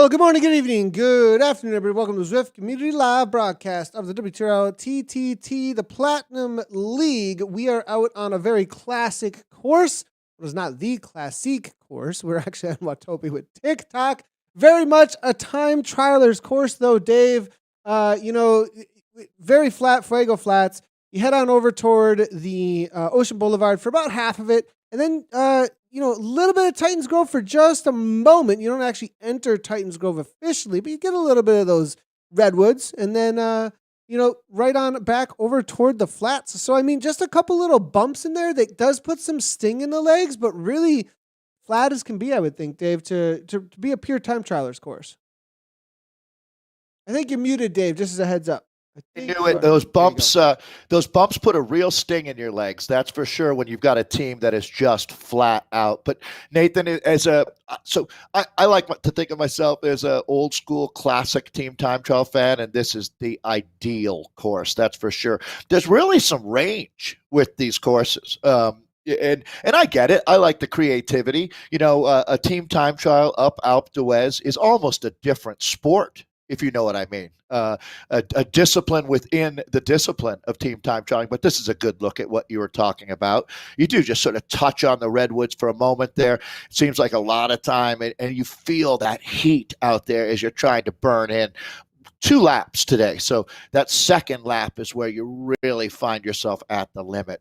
Well, good morning, good evening, good afternoon, everybody. Welcome to Zwift Community Live broadcast of the WTRL TTT, the Platinum League. We are out on a very classic course. It was not the classic course. We're actually on Watopia with TikTok. Very much a time trialer's course, though, Dave. Very flat, Fuego flats. You head on over toward the Ocean Boulevard for about half of it. And then, a little bit of Titans Grove for just a moment. You don't actually enter Titans Grove officially, but you get a little bit of those redwoods. And then, right on back over toward the flats. So, just a couple little bumps in there that does put some sting in the legs, but really flat as can be, I would think, Dave, to be a pure time trialer's course. I think you're muted, Dave, just as a heads up. I knew it. Those bumps put a real sting in your legs. That's for sure. When you've got a team that is just flat out. But Nathan, I like to think of myself as an old school classic team time trial fan, and this is the ideal course. That's for sure. There's really some range with these courses. And I get it. I like the creativity. A team time trial up Alpe d'Huez is almost a different sport, if you know what I mean. A discipline within the discipline of team time trialing. But this is a good look at what you were talking about. You do just sort of touch on the redwoods for a moment there. It seems like a lot of time, and you feel that heat out there as you're trying to burn in 2 laps today. So that second lap is where you really find yourself at the limit.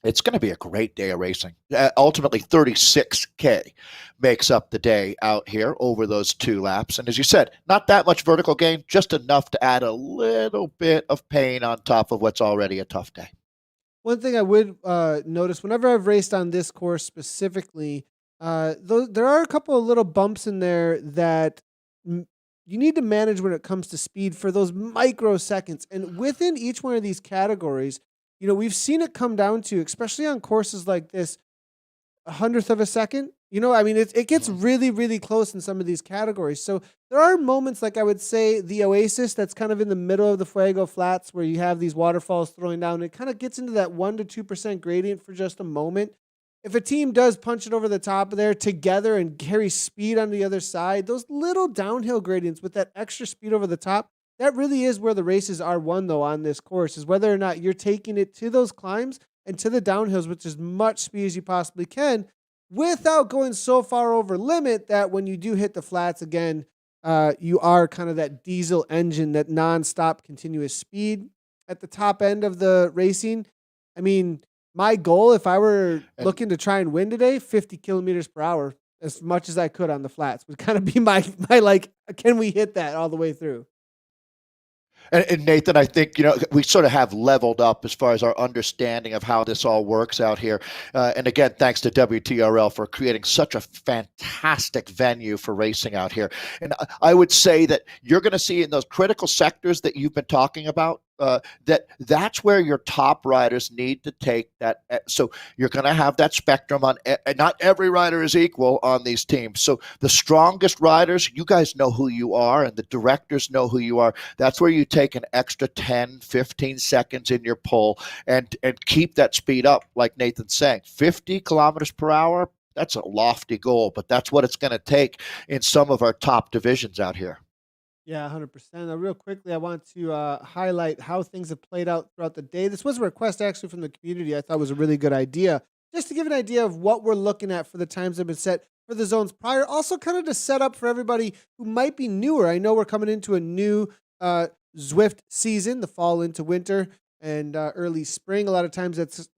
It's going to be a great day of racing. Ultimately, 36K makes up the day out here over those 2 laps. And as you said, not that much vertical gain, just enough to add a little bit of pain on top of what's already a tough day. One thing I would notice whenever I've raced on this course specifically, there are a couple of little bumps in there that you need to manage when it comes to speed for those microseconds. And within each one of these categories, we've seen it come down to, especially on courses like this, 100th of a second. It gets really, really close in some of these categories. So there are moments, like I would say the Oasis, that's kind of in the middle of the Fuego flats where you have these waterfalls throwing down. It kind of gets into that 1% to 2% gradient for just a moment. If a team does punch it over the top of there together and carry speed on the other side, those little downhill gradients with that extra speed over the top, that really is where the races are won, though, on this course, is whether or not you're taking it to those climbs and to the downhills with as much speed as you possibly can without going so far over limit that when you do hit the flats again, you are kind of that diesel engine, that nonstop continuous speed at the top end of the racing. My goal, if I were looking to try and win today, 50 kilometers per hour, as much as I could on the flats, would kind of be my can we hit that all the way through? And Nathan, I think, we sort of have leveled up as far as our understanding of how this all works out here. And again, thanks to WTRL for creating such a fantastic venue for racing out here. And I would say that you're going to see in those critical sectors that you've been talking about, that's where your top riders need to take that. So you're going to have that spectrum on, and not every rider is equal on these teams. So the strongest riders, you guys know who you are, and the directors know who you are. That's where you take an extra 10, 15 seconds in your pull and keep that speed up. Like Nathan's saying, 50 kilometers per hour, that's a lofty goal, but that's what it's going to take in some of our top divisions out here. Yeah, 100%. Real quickly, I want to highlight how things have played out throughout the day. This was a request actually from the community. I thought was a really good idea, just to give an idea of what we're looking at for the times that have been set for the zones prior. Also, kind of to set up for everybody who might be newer. I know we're coming into a new Zwift season, the fall into winter and early spring. A lot of times that's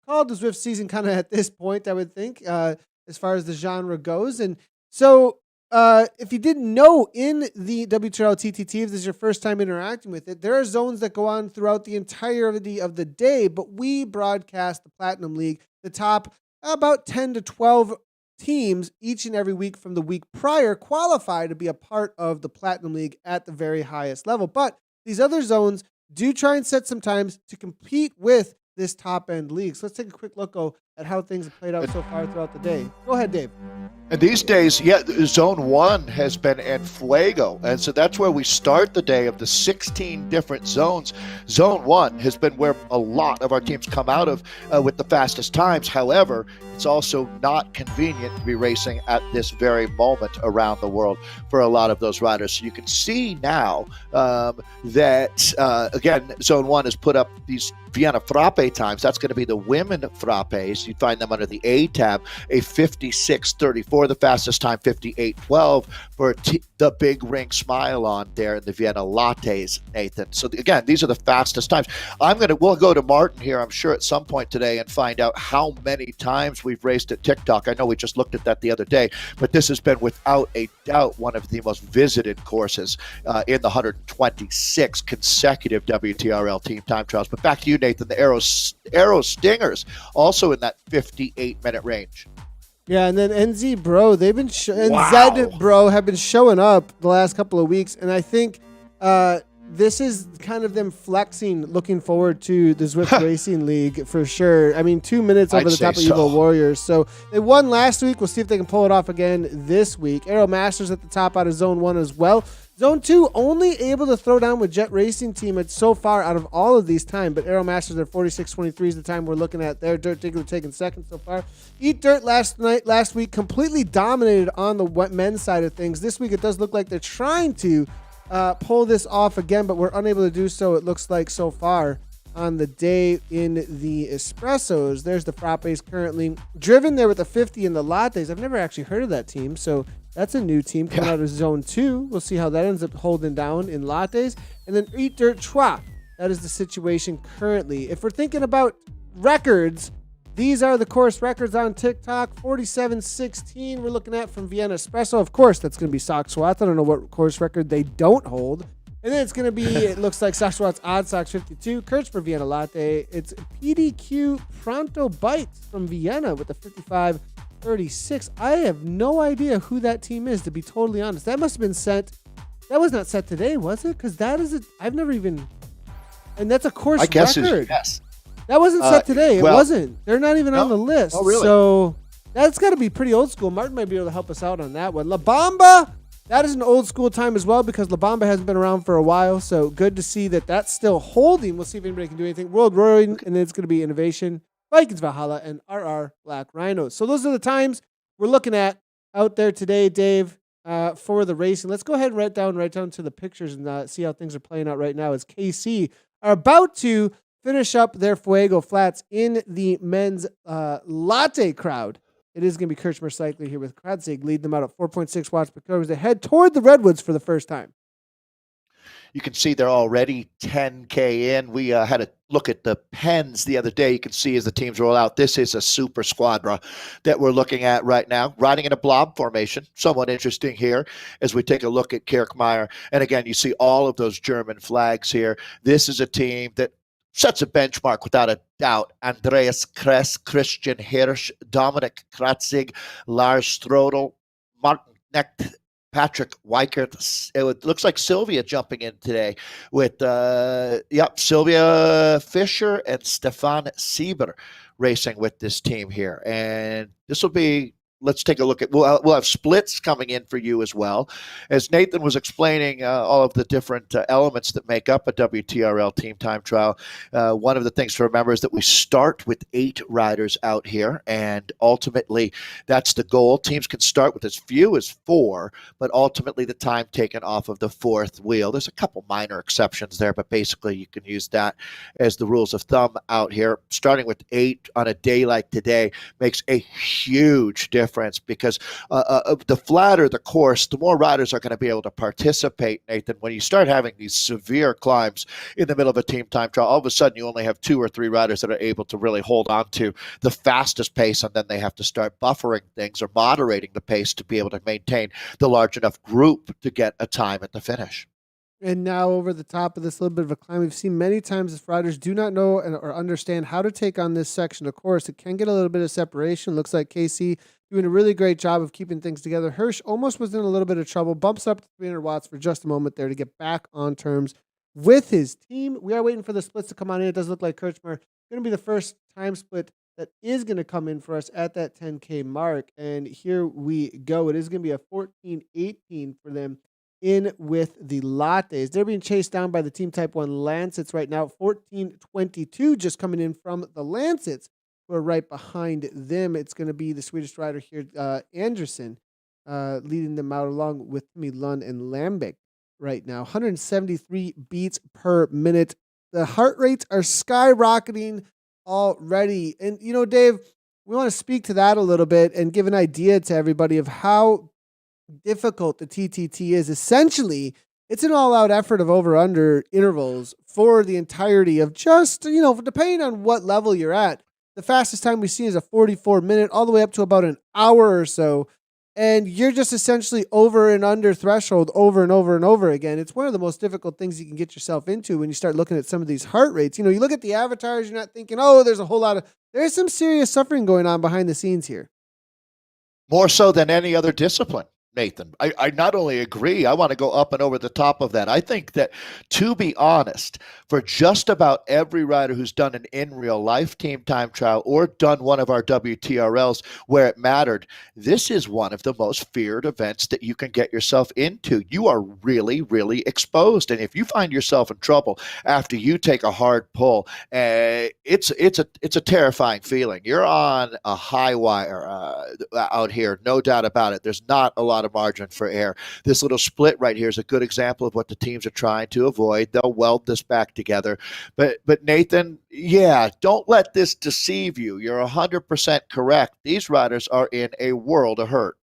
called the Zwift season kind of at this point, I would think, as far as the genre goes. And so if you didn't know, in the WTRL TTT, if this is your first time interacting with it, there are zones that go on throughout the entirety of the day, but we broadcast the Platinum League, the top about 10 to 12 teams each and every week from the week prior qualify to be a part of the Platinum League at the very highest level. But these other zones do try and set some times to compete with this top-end league. So let's take a quick look at how things have played out so far throughout the day. Go ahead, Dave. And these days, Zone 1 has been en fuego. And so that's where we start the day of the 16 different zones. Zone 1 has been where a lot of our teams come out of with the fastest times. However, it's also not convenient to be racing at this very moment around the world for a lot of those riders. So you can see now that, again, Zone 1 has put up these Vienna Frappe times. That's going to be the women Frappes. You'd find them under the A tab, a 56.34, the fastest time 58.12 for the big ring smile on there in the Vienna Lattes, Nathan. So again, these are the fastest times. We'll go to Martin here, I'm sure, at some point today and find out how many times we've raced at TikTok. I know we just looked at that the other day, but this has been without a doubt one of the most visited courses in the 126 consecutive WTRL team time trials. But back to you, Nathan, the Aero Stingers also in that 58-minute range. Yeah, and then NZ Bro, NZ Bro have been showing up the last couple of weeks, and I think this is kind of them flexing, looking forward to the Zwift Racing League for sure. I mean, 2 minutes over the top of Evo Warriors. So they won last week. We'll see if they can pull it off again this week. Aero Masters at the top out of Zone 1 as well. Zone 2 only able to throw down with Jet Racing Team so far out of all of these time, but Aero Masters at 46.23 is the time we're looking at there. Dirt Digger taking second so far. Eat Dirt last week completely dominated on the men's side of things. This week it does look like they're trying to pull this off again, but we're unable to do so, it looks like, so far on the day in the Espressos. There's the Frappes currently driven there with the 50 in the Lattes. I've never actually heard of that team, so that's a new team coming out of Zone 2. We'll see how that ends up holding down in Lattes. And then Eat Dirt Trois. That is the situation currently. If we're thinking about records, these are the course records on TikTok. 47.16 we're looking at from Vienna Espresso. Of course, that's going to be Sock Swats. I don't know what course record they don't hold. And then it's going to be, it looks like Sock Swats Odd Socks 52. Kurtz for Vienna Latte. It's PDQ Pronto Bites from Vienna with the 55.36. I have no idea who that team is, to be totally honest. That must have been set. That was not set today, was it? Because that is I've never even, and that's a course record. Yes. That wasn't set today. It wasn't. They're not even on the list. Oh, really? So that's got to be pretty old school. Martin might be able to help us out on that one. La Bamba, that is an old school time as well because La Bamba hasn't been around for a while. So good to see that that's still holding. We'll see if anybody can do anything. World Roaring, and then it's going to be Innovation, Vikings Valhalla, and RR Black Rhinos. So those are the times we're looking at out there today, Dave, for the racing. Let's go ahead and write down to the pictures and see how things are playing out right now as KC are about to finish up their Fuego Flats in the men's latte crowd. It is going to be Kirchner Cycling here with Kradzig leading them out at 4.6 watts per kilometer as they head toward the Redwoods for the first time. You can see they're already 10K in. We had a look at the pens the other day. You can see as the teams roll out, this is a super squadra that we're looking at right now, riding in a blob formation. Somewhat interesting here as we take a look at Kirchmeier. And again, you see all of those German flags here. This is a team that sets a benchmark without a doubt. Andreas Kress, Christian Hirsch, Dominic Kratzig, Lars Strodel, Martin Knecht, Patrick Weichert. It looks like Sylvia jumping in today with Sylvia Fischer and Stefan Sieber racing with this team here. And this will be, let's take a look at, we'll have splits coming in for you as well. As Nathan was explaining all of the different elements that make up a WTRL team time trial, one of the things to remember is that we start with 8 riders out here, and ultimately that's the goal. Teams can start with as few as 4, but ultimately the time taken off of the 4th wheel. There's a couple minor exceptions there, but basically you can use that as the rules of thumb out here. Starting with 8 on a day like today makes a huge difference because the flatter the course, the more riders are going to be able to participate, Nathan. When you start having these severe climbs in the middle of a team time trial, all of a sudden you only have 2 or 3 riders that are able to really hold on to the fastest pace, and then they have to start buffering things or moderating the pace to be able to maintain the large enough group to get a time at the finish. And now over the top of this little bit of a climb, we've seen many times if riders do not know or understand how to take on this section of course, it can get a little bit of separation. Looks like KC doing a really great job of keeping things together. Hirsch almost was in a little bit of trouble, bumps up to 300 watts for just a moment there to get back on terms with his team. We are waiting for the splits to come on in. It does look like Kirchmeier going to be the first time split that is going to come in for us at that 10K mark. And here we go. It is going to be a 14-18 for them in with the Lattes. They're being chased down by the Team Type 1 Lancets right now. 14-22 just coming in from the Lancets, who are right behind them. It's going to be the Swedish rider here, Anderson, leading them out along with Timmy Lund and Lambic right now. 173 beats per minute. The heart rates are skyrocketing already. And, Dave, we want to speak to that a little bit and give an idea to everybody of how difficult the TTT is. Essentially, it's an all-out effort of over-under intervals for the entirety of just, depending on what level you're at. The fastest time we see is a 44-minute, all the way up to about an hour or so. And you're just essentially over and under threshold over and over and over again. It's one of the most difficult things you can get yourself into when you start looking at some of these heart rates. You look at the avatars, you're not thinking, oh, there's some serious suffering going on behind the scenes here. More so than any other discipline, Nathan. I not only agree, I want to go up and over the top of that. I think that, to be honest, for just about every rider who's done an in real life team time trial or done one of our WTRLs where it mattered, this is one of the most feared events that you can get yourself into. You are really, really exposed. And if you find yourself in trouble after you take a hard pull, it's a terrifying feeling. You're on a high wire out here, no doubt about it. There's not a lot of margin for error. This little split right here is a good example of what the teams are trying to avoid. They'll weld this back together. But Nathan, don't let this deceive you. You're 100% correct. These riders are in a world of hurt.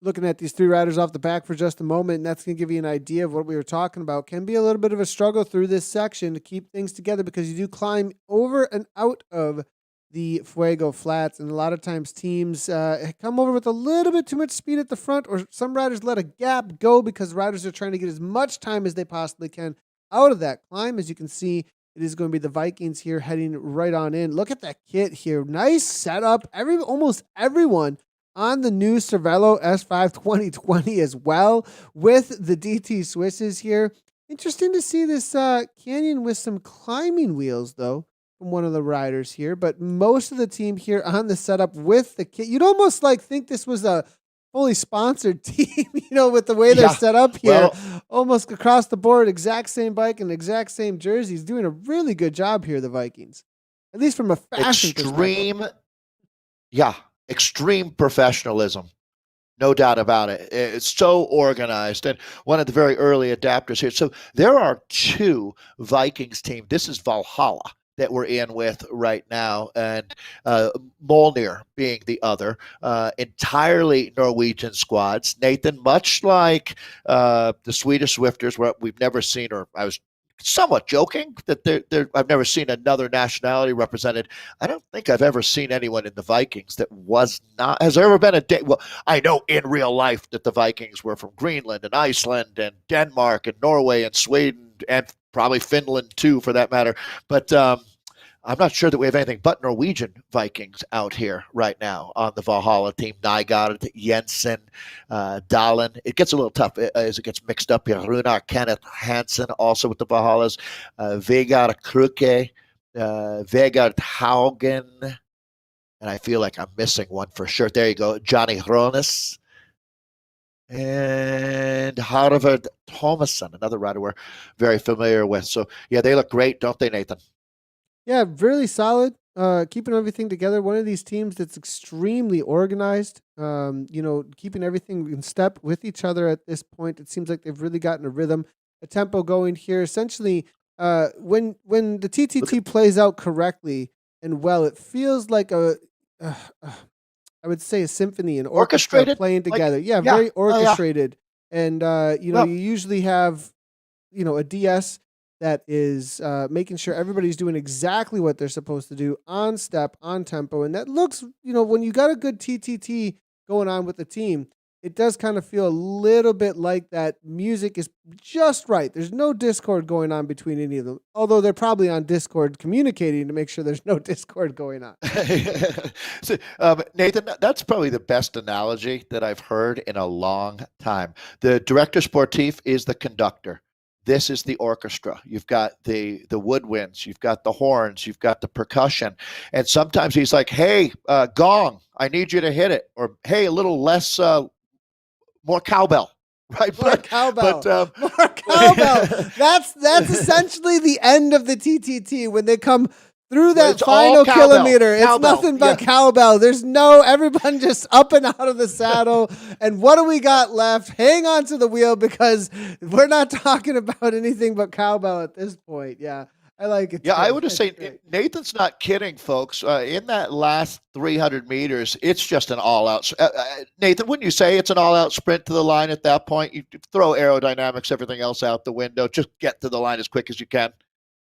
Looking at these three riders off the back for just a moment, and that's going to give you an idea of what we were talking about. Can be a little bit of a struggle through this section to keep things together because you do climb over and out of the Fuego Flats, and a lot of times teams come over with a little bit too much speed at the front, or some riders let a gap go because riders are trying to get as much time as they possibly can out of that climb. As you can see, it is going to be the Vikings here heading right on in. Look at that kit here. Nice setup. Almost everyone on the new Cervelo S5 2020 as well, with the DT Swisses here. Interesting to see this Canyon with some climbing wheels, though, from one of the riders here, but most of the team here on the setup with the kit. You'd almost think this was a fully sponsored team, with the way they're set up here, almost across the board, exact same bike and exact same jerseys, doing a really good job here, the Vikings, at least from a fashion perspective. Extreme professionalism. No doubt about it. It's so organized. And one of the very early adapters here. So there are two Vikings teams. This is Valhalla that we're in with right now, and Molnir being the other, entirely Norwegian squads. Nathan, much like the Swedish Swifters, where we've never seen, or I was somewhat joking that I've never seen another nationality represented. I don't think I've ever seen anyone in the Vikings that was not. Has there ever been a day? Well, I know in real life that the Vikings were from Greenland and Iceland and Denmark and Norway and Sweden and probably Finland too, for that matter. But I'm not sure that we have anything but Norwegian Vikings out here right now on the Valhalla team. Nygaard, Jensen, Dahlen. It gets a little tough as it gets mixed up here. Runar Kenneth Hansen also with the Valhallas. Vegard Kruke, Vegard Haugen. And I feel like I'm missing one for sure. There you go. Johnny Hronis. And Harvard Thomason, another rider we're very familiar with. So, they look great, don't they, Nathan? Yeah, really solid. Keeping everything together. One of these teams that's extremely organized. Keeping everything in step with each other at this point. It seems like they've really gotten a rhythm, a tempo going here. Essentially, when the TTT plays out correctly and well, it feels like I would say a symphony, an orchestra playing together. Very orchestrated. And you usually have a DS that is making sure everybody's doing exactly what they're supposed to do, on step, on tempo. And that looks, when you got a good TTT going on with the team, it does kind of feel a little bit like that music is just right. There's no discord going on between any of them, although they're probably on Discord communicating to make sure there's no discord going on. So, Nathan, that's probably the best analogy that I've heard in a long time. The director sportif is the conductor. this is the orchestra. You've got the woodwinds, you've got the horns, you've got the percussion. And sometimes he's like, hey, gong, I need you to hit it. Or, hey, a little less, more cowbell. Right, more cowbell. But, more cowbell. That's essentially the end of the TTT when they come through that final kilometer. It's nothing but cowbell. There's everyone just up and out of the saddle. And what do we got left? Hang on to the wheel because we're not talking about anything but cowbell at this point. Yeah. I like it. Yeah, I would have said Nathan's not kidding, folks. In that last 300 meters, it's just an all-out. Nathan, wouldn't you say it's an all-out sprint to the line at that point? You throw aerodynamics, everything else out the window. Just get to the line as quick as you can.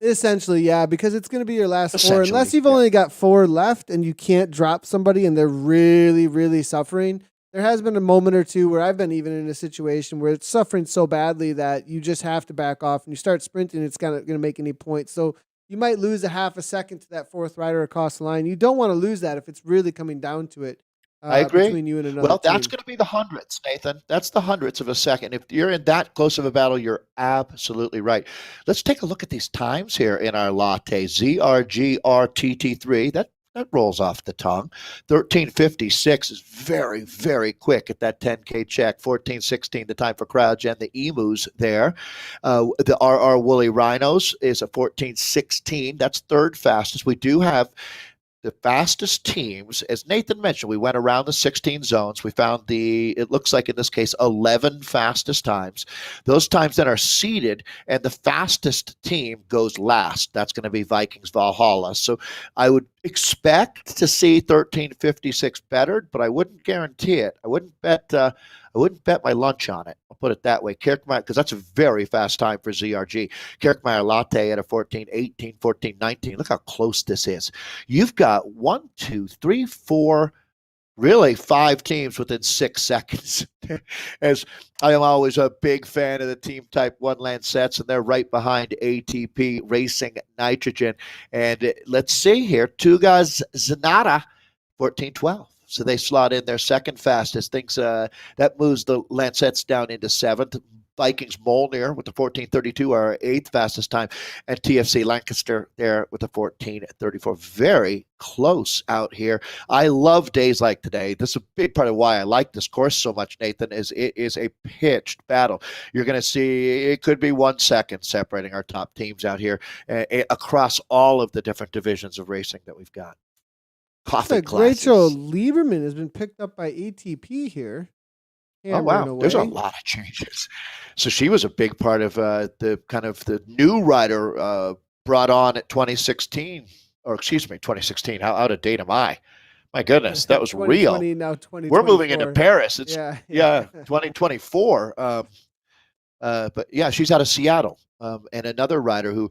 Essentially, yeah, because it's going to be your last 4. Unless you've only got 4 left and you can't drop somebody and they're really, really suffering. There has been a moment or two where I've been even in a situation where it's suffering so badly that you just have to back off and you start sprinting. It's kind of going to make any points. So you might lose a half a second to that 4th rider across the line. You don't want to lose that if it's really coming down to it. I agree. Between you and another team. That's going to be the hundredths, Nathan. That's the hundredths of a second. If you're in that close of a battle, you're absolutely right. Let's take a look at these times here in our latte. ZRGRTT3. That rolls off the tongue. 13:56 is very, very quick at that 10K check. 14:16 the time for CrowdGen. The emus there. The RR Woolly Rhinos is a 14:16. That's 3rd fastest. We do have the fastest teams, as Nathan mentioned. We went around the 16 zones. We found it looks like in this case, 11 fastest times. Those times then are seeded, and the fastest team goes last. That's going to be Vikings Valhalla. So I would expect to see 13:56 bettered, but I wouldn't guarantee it. I wouldn't bet my lunch on it. I'll put it that way. Because that's a very fast time for ZRG. Kirkmeyer Latte at a 14:18, 14:19. Look how close this is. You've got 1, 2, 3, 4, really 5 teams within 6 seconds. As I am always a big fan of the team type 1 Lancets, and they're right behind ATP Racing Nitrogen. And let's see here. Tugas Zanata, 14:12. So they slot in their 2nd fastest. Things that moves the Lancets down into 7th. Vikings Molnir with the 14:32 are 8th fastest time, and TFC Lancaster there with the 14:34. Very close out here. I love days like today. This is a big part of why I like this course so much, Nathan, is it is a pitched battle. You're going to see it could be 1 second separating our top teams out here across all of the different divisions of racing that we've got. Coffee classes. Rachel Lieberman has been picked up by ATP here. Oh, wow. There's a lot of changes. So she was a big part of the new rider brought on at 2016, or excuse me, 2016. How out of date am I? My goodness, that was real. Now we're moving into Paris. It's 2024. But yeah, she's out of Seattle. And another rider who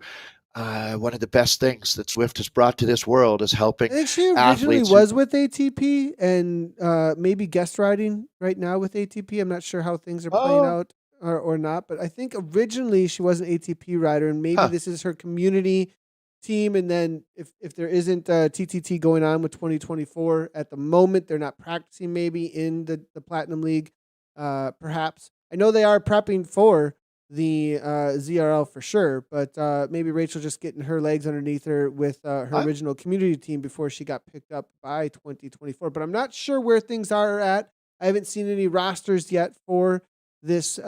one of the best things that Swift has brought to this world is helping. I think she originally was with ATP and maybe guest riding right now with ATP. I'm not sure how things are playing out or not, but I think originally she was an ATP rider, and maybe this is her community team. And then if there isn't TTT going on with 2024 at the moment, they're not practicing maybe in the Platinum League, perhaps. I know they are prepping for the ZRL for sure, but maybe Rachel just getting her legs underneath her with her original community team before she got picked up by 2024. But I'm not sure where things are at. I haven't seen any rosters yet for this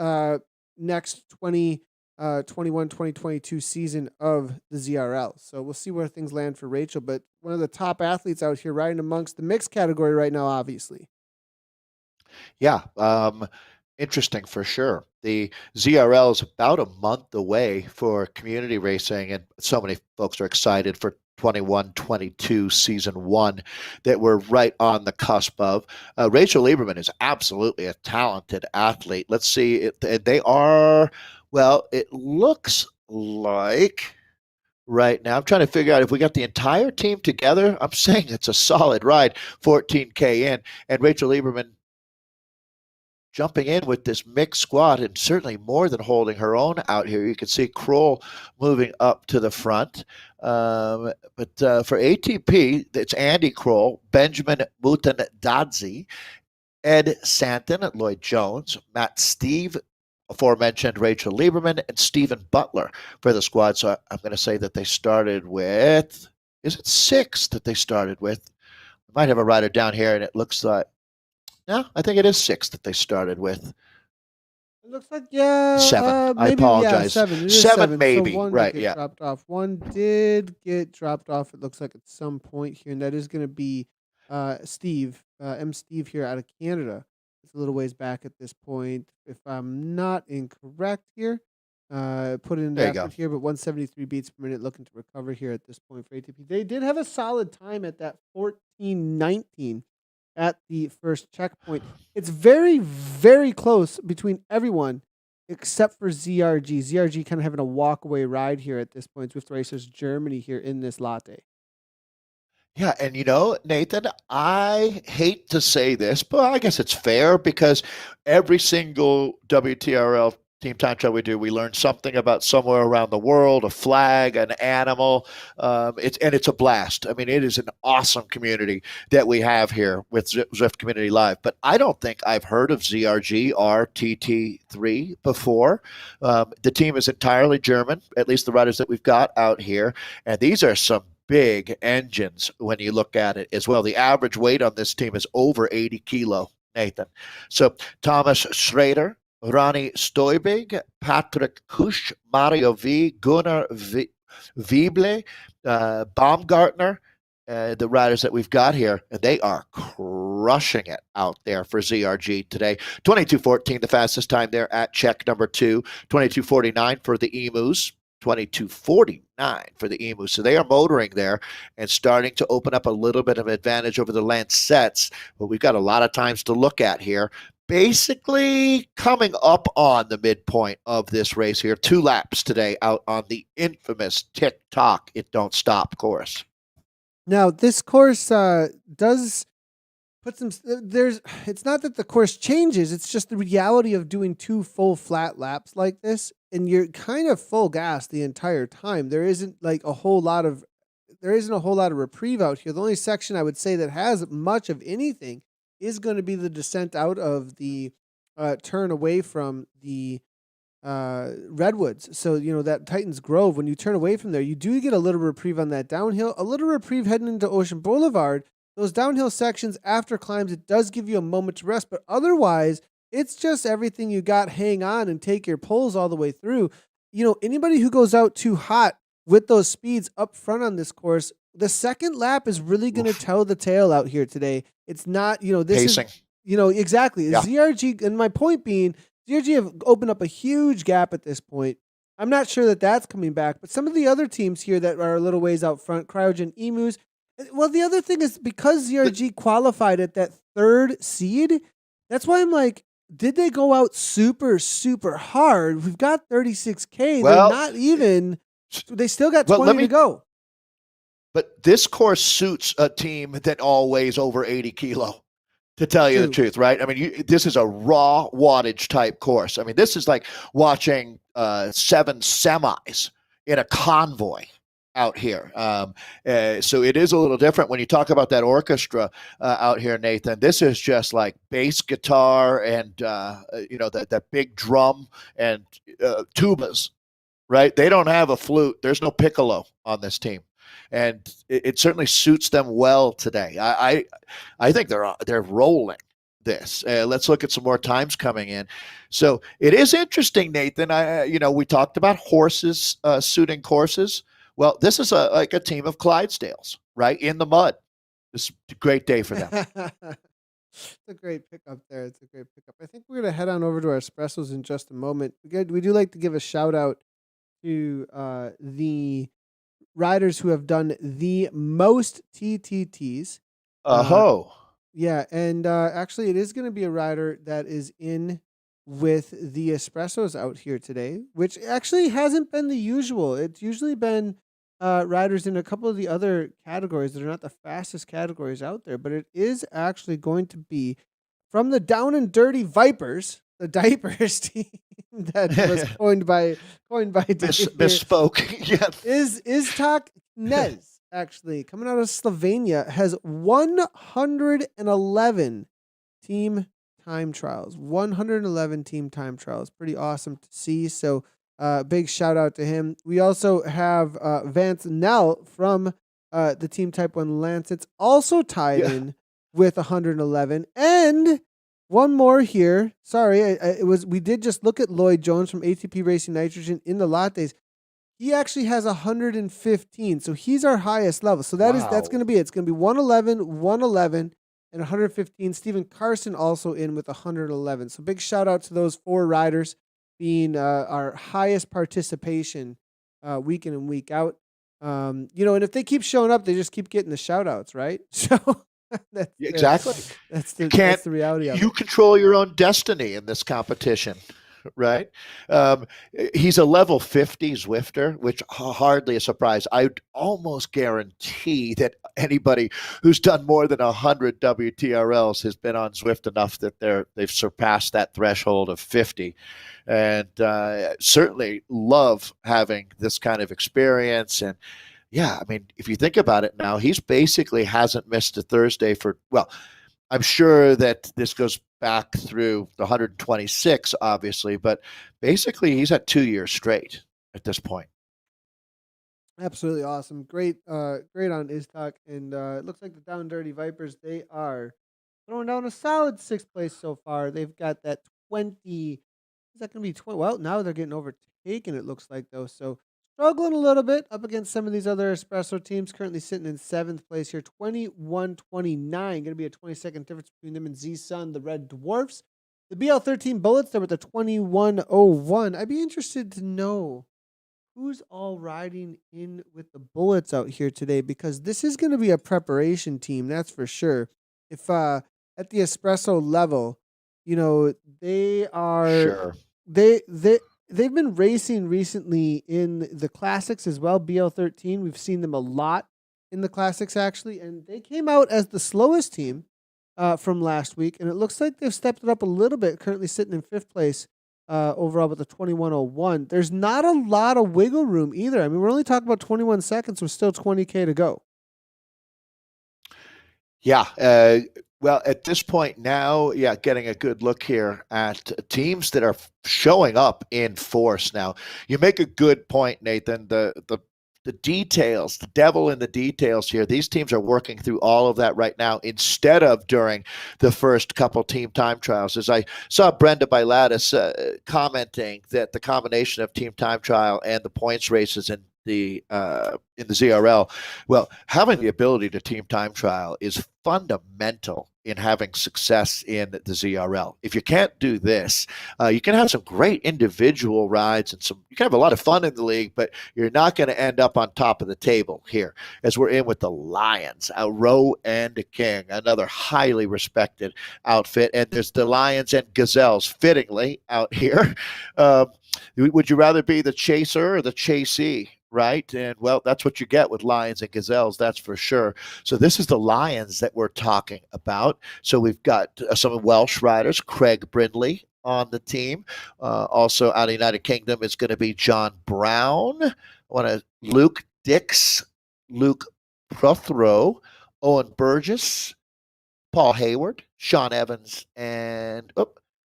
next 2021-2022 season of the ZRL. So we'll see where things land for Rachel, but one of the top athletes out here riding amongst the mixed category right now, obviously. Yeah. Interesting for sure. The ZRL is about a month away for community racing, and so many folks are excited for 21-22 season 1 that we're right on the cusp of. Rachel Lieberman is absolutely a talented athlete. Let's see. They are, well, it looks like right now, I'm trying to figure out if we got the entire team together. I'm saying it's a solid ride, 14K in, and Rachel Lieberman jumping in with this mixed squad, and certainly more than holding her own out here. You can see Kroll moving up to the front. But for ATP, it's Andy Kroll, Benjamin Mutandadzi, Ed Santon, Lloyd Jones, Matt Steve, aforementioned Rachel Lieberman and Stephen Butler for the squad. So I'm going to say that they started with, is it 6 that they started with? I might have a rider down here, and it looks like, no, I think it is 6 that they started with. It looks like 7. I maybe apologize. 7. It is 7 maybe. So one right? did get Yeah. dropped off. One did get dropped off. It looks like at some point here, and that is going to be Steve Steve here out of Canada. It's a little ways back at this point, if I'm not incorrect here. Put in the There you go. effort here, but 173 beats per minute, looking to recover here at this point for ATP. They did have a solid time at that 14:19 at the first checkpoint. It's very, very close between everyone except for ZRG. ZRG kind of having a walkaway ride here at this point. Swift Racers Germany here in this latte. Yeah, and Nathan, I hate to say this, but I guess it's fair because every single WTRL team time trial we do, we learn something about somewhere around the world, a flag, an animal. It's a blast. I mean, it is an awesome community that we have here with Zwift Community Live. But I don't think I've heard of ZRG or TT3 before. The team is entirely German, at least the riders that we've got out here, and these are some big engines when you look at it as well. The average weight on this team is over 80 kilo, Nathan. So Thomas Schrader, Ronnie Stoibig, Patrick Kusch, Mario V, Gunnar Wible, Baumgartner, the riders that we've got here, and they are crushing it out there for ZRG today. 22:14, the fastest time there at check number 2. 22:49 for the Emus. 22:49 for the Emu. So they are motoring there and starting to open up a little bit of advantage over the Lancettes. But we've got a lot of times to look at here. Basically coming up on the midpoint of this race here. 2 laps today out on the infamous Tock It Don't Stop course. Now, this course does put some, it's not that the course changes, it's just the reality of doing 2 full flat laps like this, and you're kind of full gas the entire time. There isn't a whole lot of reprieve out here. The only section I would say that has much of anything is going to be the descent out of the turn away from the Redwoods. So, that Titans Grove, when you turn away from there, you do get a little reprieve on that downhill, a little reprieve heading into Ocean Boulevard. Those downhill sections after climbs, it does give you a moment to rest, but otherwise, it's just everything you got. Hang on and take your pulls all the way through. Anybody who goes out too hot with those speeds up front on this course, the second lap is really going to tell the tale out here today. It's not, this Pacing. is, exactly. Yeah. ZRG, and my point being, ZRG have opened up a huge gap at this point. I'm not sure that that's coming back, but some of the other teams here that are a little ways out front, Cryogen, Emus. Well, the other thing is because ZRG qualified at that 3rd seed, that's why I'm like, did they go out super, super hard? We've got 36K. Well, they're not even. They still got 20 to go. But this course suits a team that all weighs over 80 kilo, to tell you the truth, right? I mean, this is a raw wattage type course. I mean, this is like watching 7 semis in a convoy out here. So it is a little different when you talk about that orchestra out here, Nathan. This is just like bass guitar and, that big drum and tubas, right? They don't have a flute. There's no piccolo on this team. And it certainly suits them well today. I think they're rolling this. Let's look at some more times coming in. So it is interesting, Nathan. We talked about horses suiting courses. Well, this is like a team of Clydesdales, right, in the mud. This is a great day for them. It's a great pickup there. It's a great pickup. I think we're going to head on over to our espressos in just a moment. We do like to give a shout out to the riders who have done the most TTTs. Yeah, and actually it is going to be a rider that is in with the espressos out here today, which actually hasn't been the usual. It's usually been riders in a couple of the other categories that are not the fastest categories out there, but it is actually going to be from the Down and Dirty Vipers, the diapers team that was coined by misspoke. Yeah. Is Tock Nez actually coming out of Slovenia, has 111 team time trials. 111 team time trials. Pretty awesome to see. So big shout out to him. We also have Vance Nell from the Team Type 1 Lancets also tied in with 111. And one more here. Sorry, we did just look at Lloyd Jones from ATP Racing Nitrogen in the lattes. He actually has 115, so he's our highest level. So that's going to be it. It's going to be 111, 111, and 115. Stephen Carson also in with 111. So big shout out to those 4 riders being our highest participation week in and week out. And if they keep showing up, they just keep getting the shout outs, right? So exactly. That's the reality of it. You control your own destiny in this competition. Right. He's a level 50 Zwifter, which hardly a surprise. I'd almost guarantee that anybody who's done more than 100 WTRLs has been on Zwift enough that they've surpassed that threshold of 50. And certainly love having this kind of experience. And yeah, I mean, if you think about it now, he's basically hasn't missed a Thursday I'm sure that this goes back through the 126, obviously, but basically he's at 2 years straight at this point. Absolutely awesome. Great on Tock. And it looks like the Down Dirty Vipers, they are throwing down a solid 6th place so far. They've got that 20. Is that going to be 20? Well, now they're getting overtaken, it looks like, though. So struggling a little bit up against some of these other espresso teams, currently sitting in 7th place here, 21-29. Going to be a 20-second difference between them and Z-Sun, the Red Dwarfs. The BL13 Bullets, they're with the 21-01. I'd be interested to know who's all riding in with the Bullets out here today, because this is going to be a preparation team, that's for sure. If at the espresso level, they are sure. They've been racing recently in the classics as well. BL13, we've seen them a lot in the classics actually, and they came out as the slowest team from last week, and it looks like they've stepped it up a little bit. Currently sitting in 5th place overall with the 21:01. There's not a lot of wiggle room either. I mean, we're only talking about 21 seconds with still 20K to go. Yeah. Well, at this point now, getting a good look here at teams that are showing up in force now. You make a good point, Nathan. The details, the devil in the details here. These teams are working through all of that right now instead of during the first couple team time trials. As I saw Brenda Bilatis commenting that the combination of team time trial and the points races in the ZRL, well, having the ability to team time trial is fundamental in having success in the ZRL. If you can't do this, you can have some great individual rides and you can have a lot of fun in the league, but you're not going to end up on top of the table here, as we're in with the Lions, a Row and King, another highly respected outfit. And there's the Lions and Gazelles, fittingly, out here. Would you rather be the chaser or the chasee? Right. And well, that's what you get with Lions and Gazelles. That's for sure. So this is the Lions that we're talking about. So we've got some Welsh riders, Craig Brindley on the team. Also out of the United Kingdom is going to be John Brown. Luke Dix, Luke Prothero, Owen Burgess, Paul Hayward, Sean Evans, and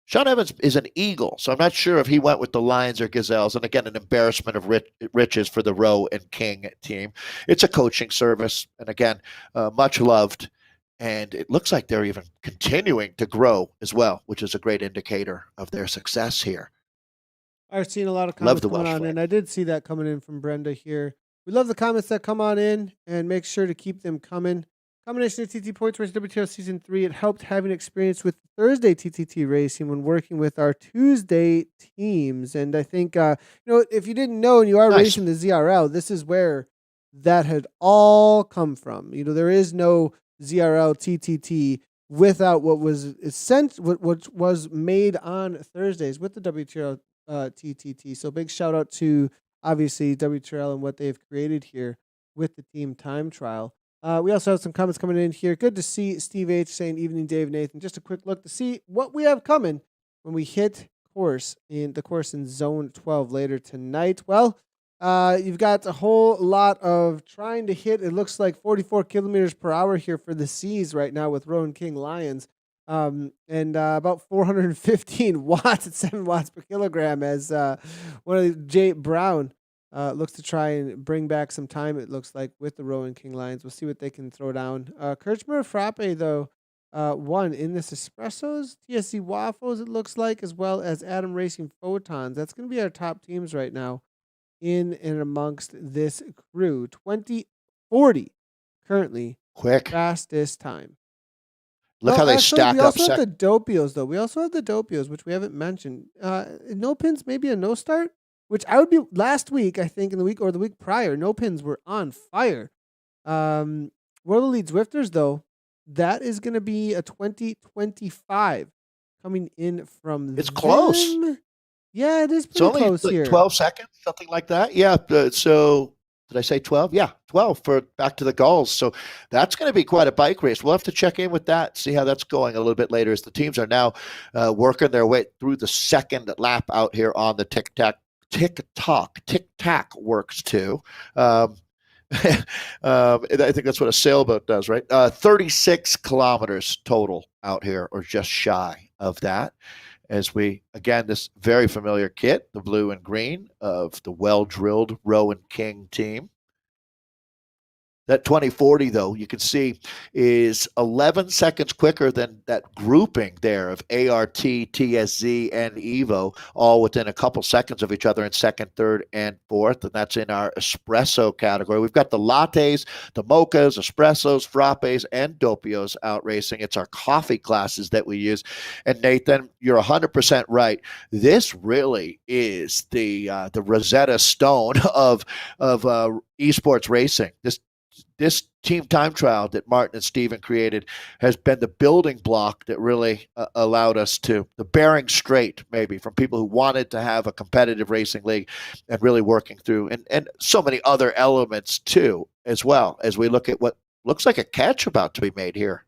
Sean Evans is an Eagle, so I'm not sure if he went with the Lions or Gazelles. And again, an embarrassment of riches for the Row and King team. It's a coaching service, and again, much loved. And it looks like they're even continuing to grow as well, which is a great indicator of their success here. I've seen a lot of comments coming on in. I did see that coming in from Brenda here. We love the comments that come on in, and make sure to keep them coming. Combination of TT Points Race WTRL Season 3. It helped having experience with Thursday TTT racing when working with our Tuesday teams. And I think, if you didn't know and you are racing the ZRL, this is where that had all come from. There is no ZRL TTT without what was made on Thursdays with the WTRL TTT. So big shout out to, obviously, WTRL and what they've created here with the team time trial. We also have some comments coming in here. Good to see Steve H saying, "Evening, Dave, Nathan." Just a quick look to see what we have coming when we hit the course in Zone 12 later tonight. Well, you've got a whole lot of trying to hit. It looks like 44 kilometers per hour here for the C's right now with Rowan King Lions. And about 415 watts at 7 watts per kilogram as one of the Jay Brown looks to try and bring back some time, it looks like, with the Rowan King Lions. We'll see what they can throw down. Kirchner Frappe, though, won in this Espressos, TSC Waffles, it looks like, as well as Adam Racing Photons. That's going to be our top teams right now in and amongst this crew. 2040 currently, Quick. fastest time. Look how they stack we up. also have the Dopios, though. We also have the Dopios, which we haven't mentioned. No pins, maybe a no start, which I would be last week, I think, in the week or the week prior. No pins were on fire. World Elite Zwifters, though, that is going to be a 2025 coming in from It's close. Yeah, it is It's pretty only close like here. 12 seconds, something like that. Yeah. So did I say 12? Yeah, 12 for back to the Gulls. So that's going to be quite a bike race. We'll have to check in with that, see how that's going a little bit later as the teams are now working their way through the second lap out here on the tic-tac works too. I think that's what a sailboat does, right? 36 kilometers total out here, or just shy of that. As we, again, this very familiar kit, the blue and green of the well-drilled Rowan King team. That 2040, though, you can see is 11 seconds quicker than that grouping there of ART, TSZ, and Evo, all within a couple seconds of each other in second, third, and fourth. And that's in our espresso category. We've got the lattes, the mochas, espressos, frappes, and dopios out racing. It's our coffee classes that we use. And Nathan, you're 100% right. This really is the Rosetta Stone of esports racing. This team time trial that Martin and Steven created has been the building block that really allowed us to, the bearing straight, maybe, from people who wanted to have a competitive racing league and really working through, and so many other elements too, as well, as we look at what looks like a catch about to be made here.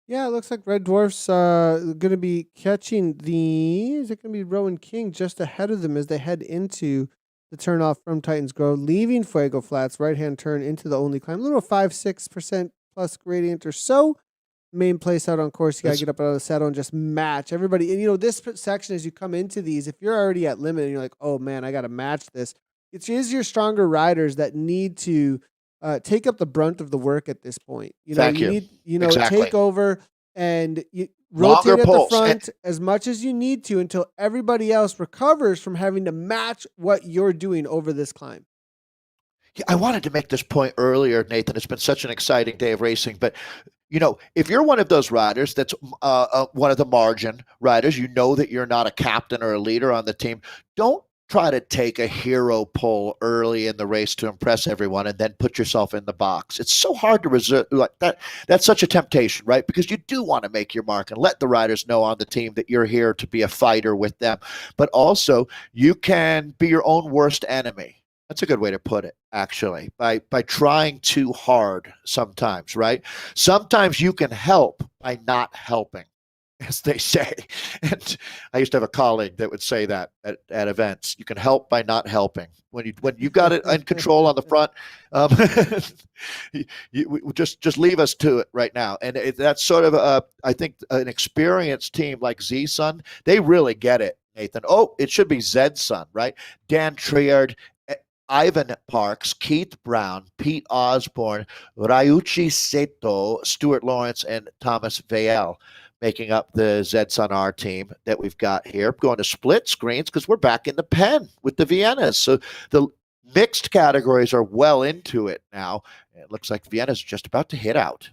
Yeah, it looks like Red Dwarf's going to be catching is it going to be Rowan King just ahead of them as they head into the turnoff from Titans Grove, leaving Fuego Flats, right-hand turn into the only climb. A little 5-6% plus gradient or so. Main place out on course, you got to get up out of the saddle and just match everybody. And, this section, as you come into these, if you're already at limit and you're like, oh, man, I got to match this, it is your stronger riders that need to take up the brunt of the work at this point. You need, exactly. take over and rotate at the front as much as you need to until everybody else recovers from having to match what you're doing over this climb. Yeah, I wanted to make this point earlier, Nathan. It's been such an exciting day of racing, but if you're one of those riders that's one of the margin riders, that you're not a captain or a leader on the team, don't try to take a hero pull early in the race to impress everyone and then put yourself in the box. It's so hard to resist like that. That's such a temptation, right? Because you do want to make your mark and let the riders know on the team that you're here to be a fighter with them. But also, you can be your own worst enemy. That's a good way to put it, actually, by trying too hard sometimes, right? Sometimes you can help by not helping, as they say. And I used to have a colleague that would say that at events. You can help by not helping. When you got it in control on the front, you just leave us to it right now. And that's sort of I think an experienced team like Z-Sun, they really get it, Nathan. Oh, it should be Z-Sun, right? Dan Triard, Ivan Parks, Keith Brown, Pete Osborne, Ryuichi Seto, Stuart Lawrence, and Thomas Vail making up the Z-Sun R team that we've got here. Going to split screens because we're back in the pen with the Viennas. So the mixed categories are well into it now. It looks like Vienna's just about to hit out.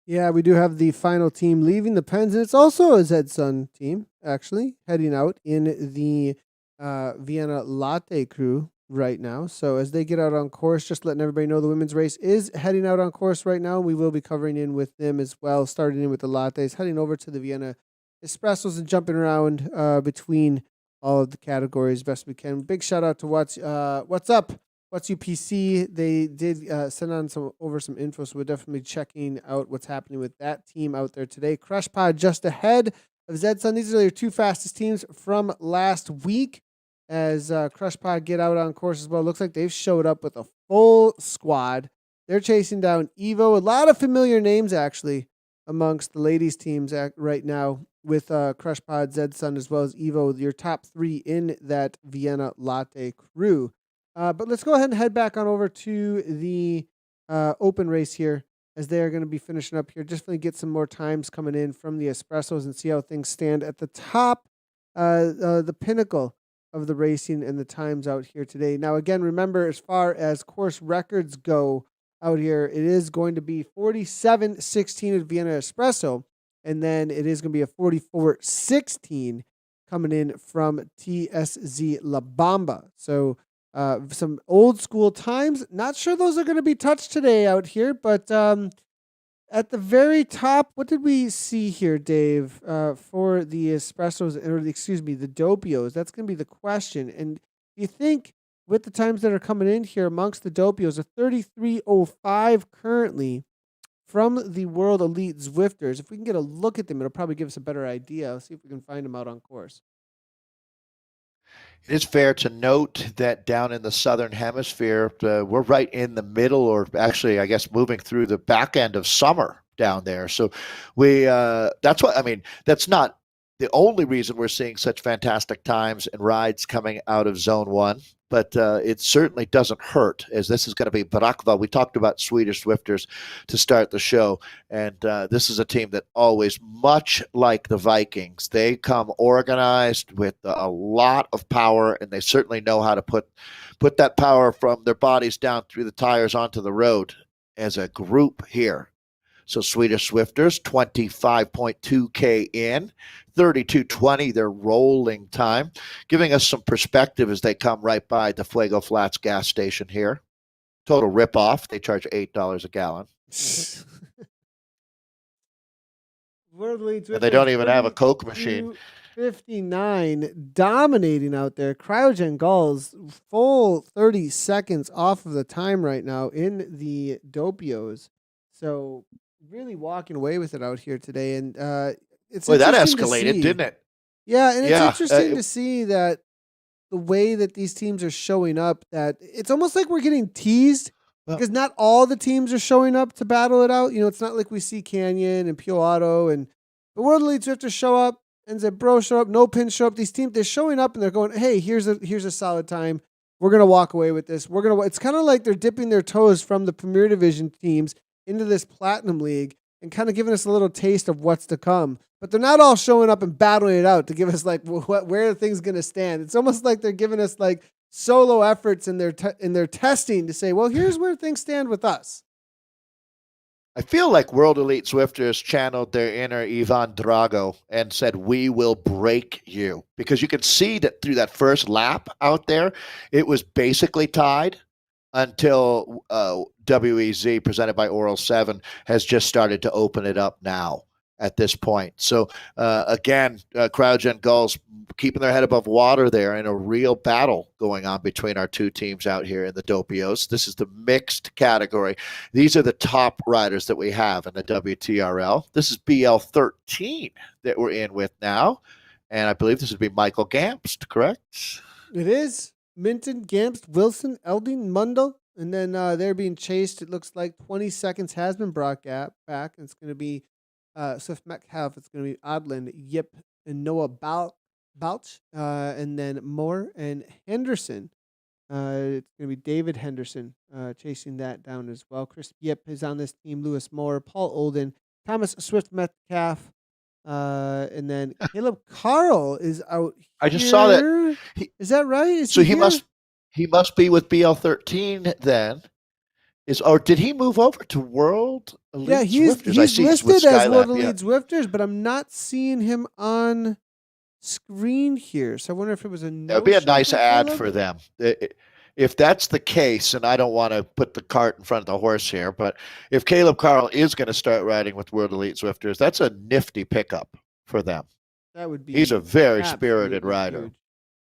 Yeah, we do have the final team leaving the pens, and it's also a Z-Sun team, actually, heading out in the Vienna Latte crew right now. So as they get out on course, just letting everybody know the women's race is heading out on course right now. We will be covering in with them as well, starting in with the lattes, heading over to the Vienna Espressos and jumping around between all of the categories best we can. Big shout out to What's Up, What's UPC. They did send on over some info, so we're definitely checking out what's happening with that team out there today. Crush Pod just ahead of Z-Sun. These are your two fastest teams from last week. As Crush Pod get out on course as well. Looks like they've showed up with a full squad. They're chasing down Evo. A lot of familiar names, actually, amongst the ladies teams right now with Crush Pod, Zed Sun, as well as Evo, your top 3 in that Vienna Latte crew. But let's go ahead and head back on over to the open race here, as they are going to be finishing up here. Just going to get some more times coming in from the espressos and see how things stand at the top, the pinnacle of the racing and the times out here today. Now, again, remember, as far as course records go out here, it is going to be 47-16 at Vienna Espresso, and then it is going to be a 44-16 coming in from TSZ La Bamba. So some old school times. Not sure those are going to be touched today out here, but at the very top, what did we see here, Dave, for the espressos, or the dopios? That's going to be the question. And do you think, with the times that are coming in here amongst the dopios, a 33:05 currently from the World Elite Zwifters, if we can get a look at them, it'll probably give us a better idea. Let's see if we can find them out on course. It is fair to note that down in the southern hemisphere, we're right in the middle, or actually, I guess, moving through the back end of summer down there. So that's what I mean. That's not the only reason we're seeing such fantastic times and rides coming out of Zone 1, but it certainly doesn't hurt, as this is going to be Brakva. We talked about Swedish Swifters to start the show, and this is a team that always, much like the Vikings, they come organized with a lot of power, and they certainly know how to put that power from their bodies down through the tires onto the road as a group here. So Swedish Swifters, 25.2K in, 32:20 their rolling time, giving us some perspective as they come right by the Fuego Flats gas station here. Total ripoff. They charge $8 a gallon. And they don't even have a Coke machine. 59 dominating out there. Cryogen Gulls full 30 seconds off of the time right now in the dopios. So really walking away with it out here today, and it's that escalated, didn't it? Yeah, and it's interesting to see that the way that these teams are showing up, that it's almost like we're getting teased because not all the teams are showing up to battle it out. You know, it's not like we see Canyon and Pure Auto and the World Elite Zwifters show up, and Bro show up, No Pin show up. These teams, they're showing up and they're going, hey, here's a solid time. We're gonna walk away with this. It's kind of like they're dipping their toes from the Premier Division teams into this Platinum League and kind of giving us a little taste of what's to come. But they're not all showing up and battling it out to give us like where are things going to stand. It's almost like they're giving us like solo efforts in their testing to say, well, here's where things stand with us. I feel like World Elite Swifters channeled their inner Ivan Drago and said, we will break you. Because you can see that through that first lap out there, it was basically tied until WEZ, presented by Oral 7, has just started to open it up now at this point. So, again, Cryogen Gulls keeping their head above water there in a real battle going on between our two teams out here in the dopios. This is the mixed category. These are the top riders that we have in the WTRL. This is BL13 that we're in with now. And I believe this would be Michael Gamst, correct? It is. Minton, Gamst, Wilson, Elding, Mundell, and then they're being chased. It looks like 20 seconds has been brought back. And it's going to be Swift Metcalf. It's going to be Odland, Yip, and Noah Balch, and then Moore and Henderson. It's going to be David Henderson chasing that down as well. Chris Yip is on this team. Lewis Moore, Paul Olden, Thomas Swift Metcalf, and then Caleb Carl is out here. I just saw that. Is that right? He must be with BL13 then. Or did he move over to World Elite Zwifters? He's listed as World Elite Zwifters, but I'm not seeing him on screen here. So I wonder if it was a no. That would be a nice ad for them. If that's the case, and I don't want to put the cart in front of the horse here, but if Caleb Carl is going to start riding with World Elite Zwifters, that's a nifty pickup for them. That would be. He's a very spirited rider. Huge.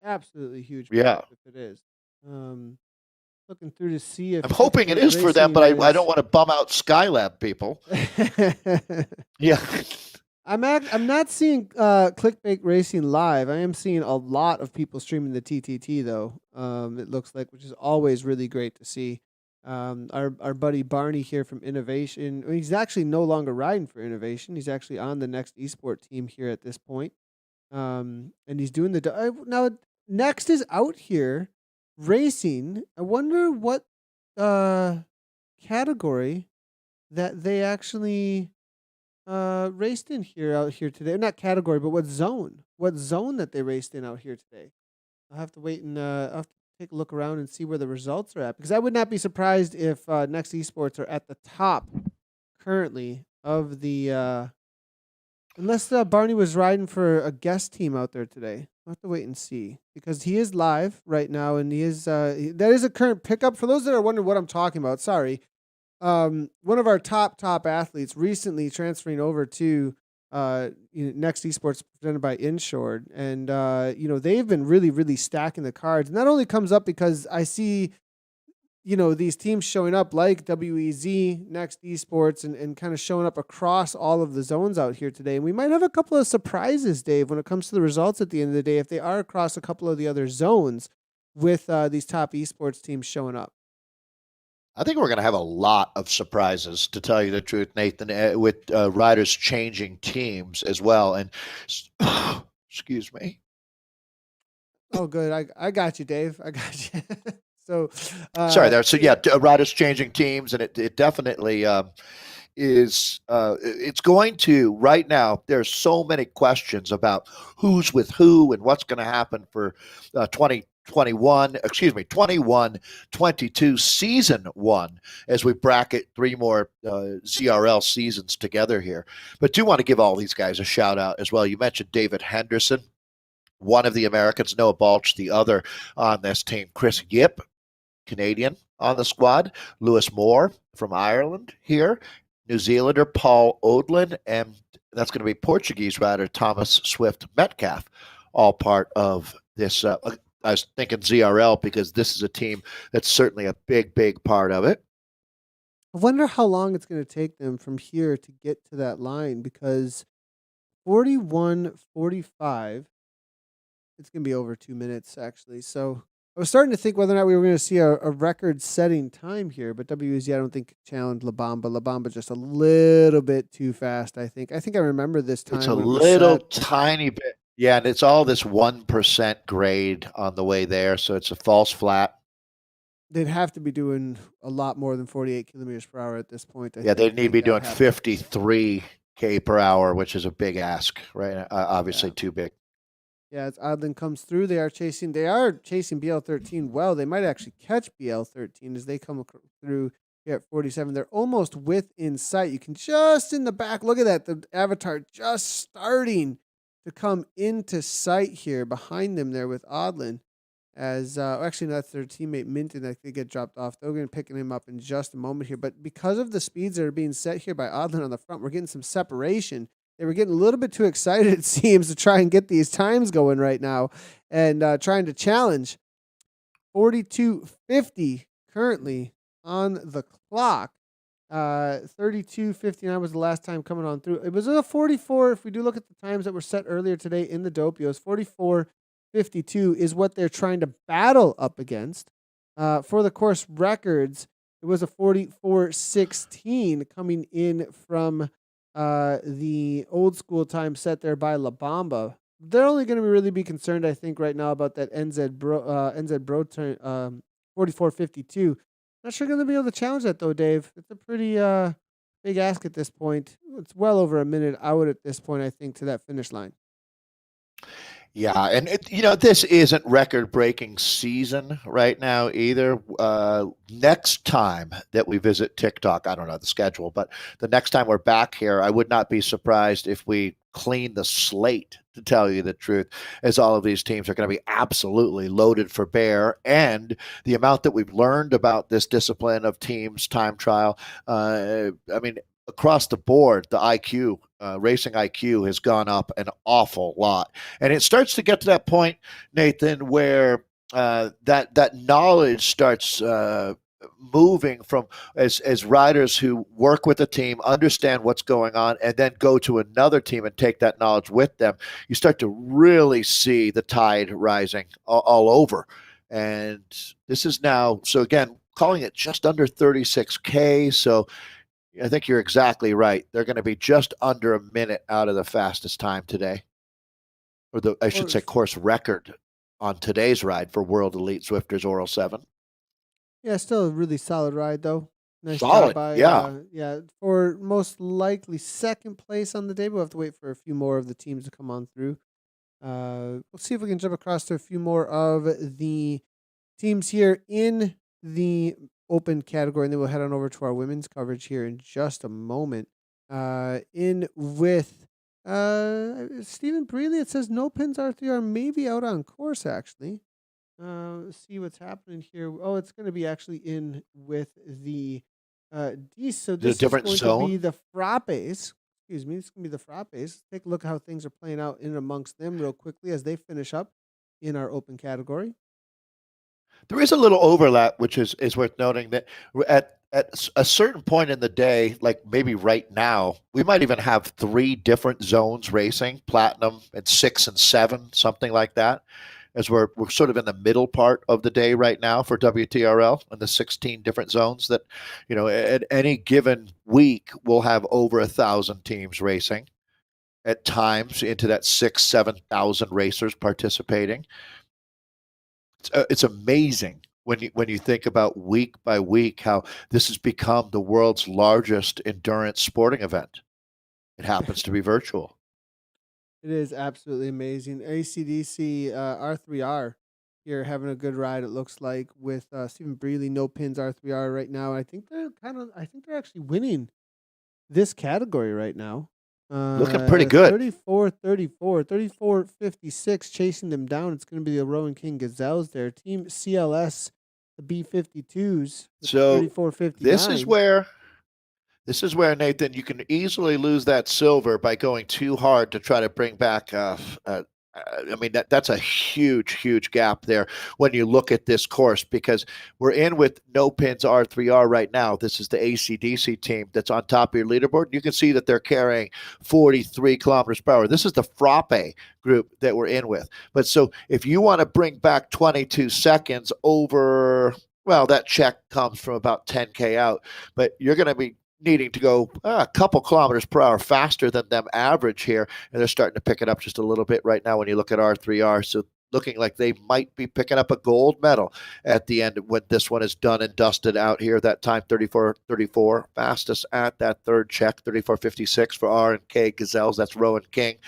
Absolutely huge. Yeah. If it is. Looking through to see if I'm hoping it is for them, but I don't want to bum out Skylab people. Yeah. I'm not seeing Clickbait Racing live. I am seeing a lot of people streaming the TTT though. It looks like, which is always really great to see. Our buddy Barney here from Innovation. He's actually no longer riding for Innovation. He's actually on the next esport team here at this point. And he's doing now. Next is out here racing. I wonder what category that they actually raced in here out here today. Not category, but what zone? What zone that they raced in out here today? I'll have to wait and I'll have to take a look around and see where the results are at, because I would not be surprised if Next Esports are at the top currently of the unless Barney was riding for a guest team out there today. I'll have to wait and see, because he is live right now, and he is that is a current pickup. For those that are wondering what I'm talking about, sorry. One of our top athletes recently transferring over to Next Esports, presented by Insured, and they've been really stacking the cards. And that only comes up because I see these teams showing up like WEZ, Next Esports, and kind of showing up across all of the zones out here today. And we might have a couple of surprises, Dave, when it comes to the results at the end of the day, if they are across a couple of the other zones with these top esports teams showing up. I think we're going to have a lot of surprises, to tell you the truth, Nathan, with riders changing teams as well. And excuse me. Oh, good. I got you, Dave. I got you. So sorry there. So yeah, riders changing teams, and it definitely is. It's going to right now. There's so many questions about who's with who and what's going to happen for 21-22 season 1, as we bracket 3 more ZRL seasons together here. But do want to give all these guys a shout out as well. You mentioned David Henderson, one of the Americans, Noah Balch, the other on this team, Chris Yip, Canadian on the squad, Lewis Moore from Ireland here, New Zealander Paul Odlin, and that's going to be Portuguese rider Thomas Swift Metcalf, all part of this. I was thinking ZRL because this is a team that's certainly a big part of it. I wonder how long it's going to take them from here to get to that line, because 41:45, it's going to be over 2 minutes, actually. So I was starting to think whether or not we were going to see a record-setting time here, but WZ, I don't think, challenged La Bamba. La Bamba just a little bit too fast, I think. I remember this time. It's a little tiny bit. Yeah, and it's all this 1% grade on the way there, so it's a false flat. They'd have to be doing a lot more than 48 kilometers per hour at this point. They'd need to be doing 53 k per hour, which is a big ask, right? Obviously, too big. Yeah, as Odlin comes through, they are chasing BL13 well. They might actually catch BL13 as they come through here at 47. They're almost within sight. You can just in the back, look at that, the avatar just starting to come into sight here behind them there with Odlin. As actually, no, that's their teammate Minton. I think they get dropped off. They're going to pick him up in just a moment here. But because of the speeds that are being set here by Odlin on the front, we're getting some separation. They were getting a little bit too excited, it seems, to try and get these times going right now, and trying to challenge. 42:50 currently on the clock. 32:59 was the last time coming on through. It was a 44. If we do look at the times that were set earlier today in the Dopios, 44:52 is what they're trying to battle up against. For the course records, it was a 44:16 coming in from the old school time set there by La Bamba. They're only going to really be concerned, I think, right now about that NZ Bro turn 44:52. Not sure going to be able to challenge that though, Dave. It's a pretty big ask at this point. It's well over a minute out at this point, I think, to that finish line. Yeah, and this isn't record-breaking season right now either. Next time that we visit TikTok, I don't know the schedule, but the next time we're back here, I would not be surprised if we clean the slate, to tell you the truth, as all of these teams are going to be absolutely loaded for bear. And the amount that we've learned about this discipline of teams time trial, across the board, the IQ, racing IQ has gone up an awful lot. And it starts to get to that point, Nathan, where that knowledge starts moving from as riders who work with a team, understand what's going on, and then go to another team and take that knowledge with them. You start to really see the tide rising all over. And this is now, so again, calling it just under 36K. So I think you're exactly right. They're going to be just under a minute out of the fastest time today, or I should say course record on today's ride for World Elite Zwifters Oral 7. Yeah, still a really solid ride though. Nice Solid, job by yeah. for most likely second place on the day. We'll have to wait for a few more of the teams to come on through. We'll see if we can jump across to a few more of the teams here in the open category, and then we'll head on over to our women's coverage here in just a moment. In with Stephen Brealey, it says no pins R3 are maybe out on course actually. Let's see what's happening here. Oh, it's going to be actually in with the D. So this is going to be the Frappes. Excuse me. This is going to be the Frappes. Take a look at how things are playing out in amongst them real quickly as they finish up in our open category. There is a little overlap, which is worth noting, that at a certain point in the day, like maybe right now, we might even have 3 different zones racing, platinum and 6 and 7, something like that, as we're sort of in the middle part of the day right now for WTRL and the 16 different zones that, at any given week, we'll have over 1,000 teams racing at times into that 6,000-7,000 racers participating. It's amazing when you think about week by week how this has become the world's largest endurance sporting event. It happens to be virtual. It is absolutely amazing. ACDC R3R here having a good ride. It looks like with Stephen Brealey, no pins R3R right now. I think they're actually winning this category right now. Looking pretty good. 34-34, 34-56, chasing them down. It's going to be the Rowan King Gazelles there. Team CLS, the B52s. So 34-59. This is where, Nathan, you can easily lose that silver by going too hard to try to bring back I mean, that's a huge gap there when you look at this course, because we're in with no pins R3R right now. This is the ACDC team that's on top of your leaderboard. You can see that they're carrying 43 kilometers per hour. This is the Frappe group that we're in with. But so if you want to bring back 22 seconds over, well, that check comes from about 10K out, but you're going to be needing to go a couple kilometers per hour faster than them average here, and they're starting to pick it up just a little bit right now when you look at R3R. So looking like they might be picking up a gold medal at the end when this one is done and dusted out here. That time 34-34, fastest at that third check, 34-56 for R&K Gazelles. That's Rowan King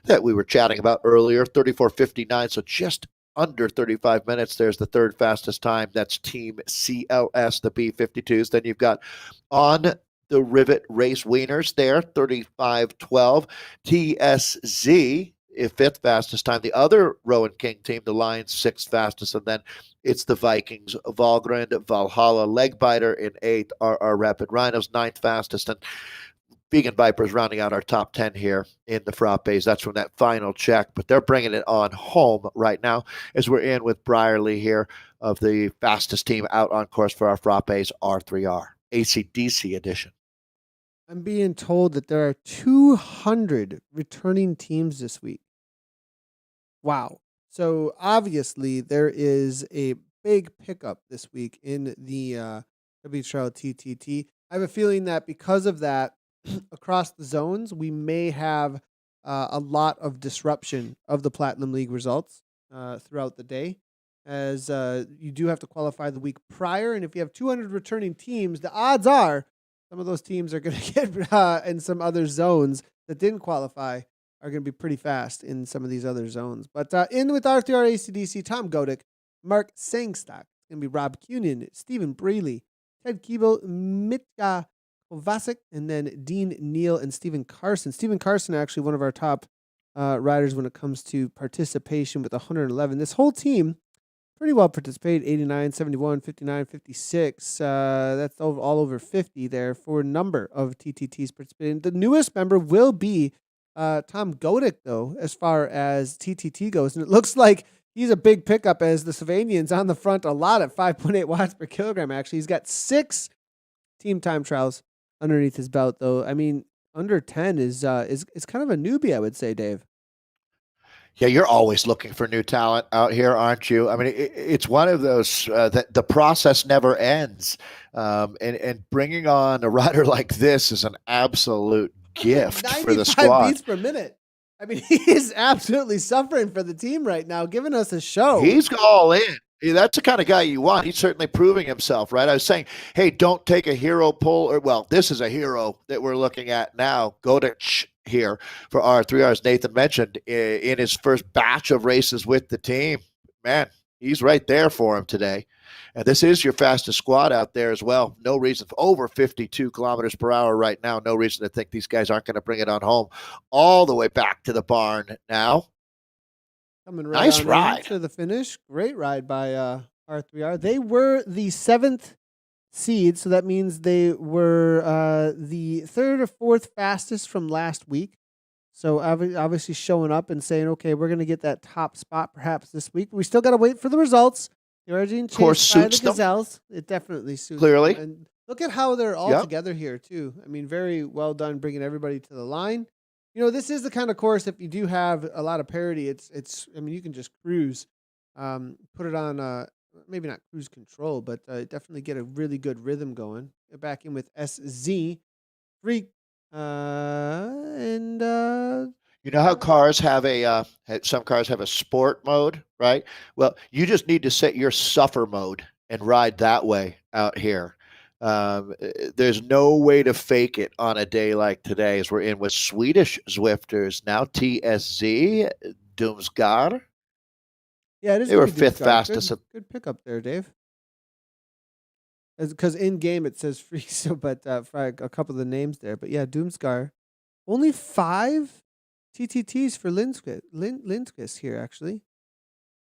that we were chatting about earlier, 34-59, so just under 35 minutes. There's the third fastest time. That's Team CLS, the B52s. Then you've got on the Rivet Race Wieners there, 35-12. TSZ, fifth fastest time. The other Rowan King team, the Lions, sixth fastest. And then it's the Vikings, Valgrind, Valhalla, Legbiter in eighth, RR Rapid Rhinos, ninth fastest. And Vegan Vipers rounding out our top 10 here in the Frappes. That's from that final check, but they're bringing it on home right now as we're in with Brierley here of the fastest team out on course for our Frappes R3R, ACDC edition. I'm being told that there are 200 returning teams this week. Wow. So obviously there is a big pickup this week in the WTRL TTT. I have a feeling that because of that, across the zones, we may have a lot of disruption of the Platinum League results throughout the day, as you do have to qualify the week prior. And if you have 200 returning teams, the odds are some of those teams are going to get in some other zones that didn't qualify are going to be pretty fast in some of these other zones. But in with R3R ACDC, Tom Godek, Mark Sangstock, it's going to be Rob Cunin, Stephen Brealey, Ted Keeble, Mitka Kovacic, and then Dean Neal and Stephen Carson. Stephen Carson, actually one of our top riders when it comes to participation with 111. This whole team pretty well participated, 89, 71, 59, 56. That's all over 50 there for a number of TTTs participating. The newest member will be Tom Godek, though, as far as TTT goes. And it looks like he's a big pickup as the Sylvanian's on the front a lot at 5.8 watts per kilogram, actually. He's got 6 team time trials underneath his belt, though. I mean, under 10 is kind of a newbie, I would say, Dave. Yeah, you're always looking for new talent out here, aren't you? I mean, it's one of those that the process never ends, and bringing on a rider like this is an absolute gift for the 95 squad. beats per minute. I mean, he is absolutely suffering for the team right now, giving us a show. He's all in. That's the kind of guy you want. He's certainly proving himself, right? I was saying, hey, don't take a hero pull, or well, this is a hero that we're looking at now. Go to here for our 3 hours. Nathan mentioned in his first batch of races with the team. Man, he's right there for him today. And this is your fastest squad out there as well. No reason for over 52 kilometers per hour right now. No reason to think these guys aren't going to bring it on home all the way back to the barn now. Coming right nice on ride to the finish. Great ride by R3R. They were the 7th seed, so that means they were the 3rd or 4th fastest from last week. So obviously showing up and saying, okay, we're going to get that top spot perhaps this week. We still got to wait for the results. They are being chased by the Gazelles. It definitely suits clearly. them. And look at how they're all together here too. I mean, very well done bringing everybody to the line. You know, this is the kind of course, if you do have a lot of parity, I mean, you can just cruise, put it on, maybe not cruise control, but definitely get a really good rhythm going. Get back in with SZ, Freak, and you know how cars have some cars have a sport mode, right? Well, you just need to set your suffer mode and ride that way out here. There's no way to fake it on a day like today, as we're in with Swedish Zwifters now. TSZ Doomsgar. Yeah, it is. They were 5th fastest. Good pickup there, Dave. Because in game it says free, so but for a couple of the names there, but yeah, Doomsgar. Only 5 TTTs for Lindquist here actually.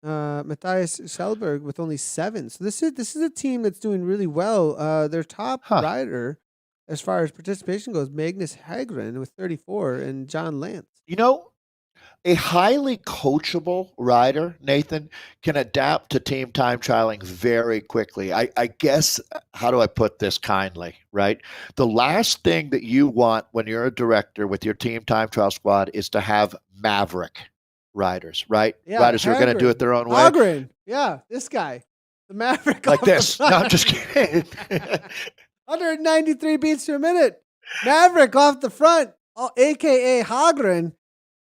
Matthias Selberg with only 7. So this is a team that's doing really well. Their top rider, as far as participation goes, Magnus Hagren with 34, and John Lance. You know, a highly coachable rider, Nathan, can adapt to team time trialing very quickly. I guess, how do I put this kindly, right? The last thing that you want when you're a director with your team time trial squad is to have maverick riders, right? Yeah, riders who are going to do it their own way. Hagren, yeah, this guy, the Maverick, like this. No, I'm just kidding. 193 beats per minute, Maverick off the front, aka Hagren,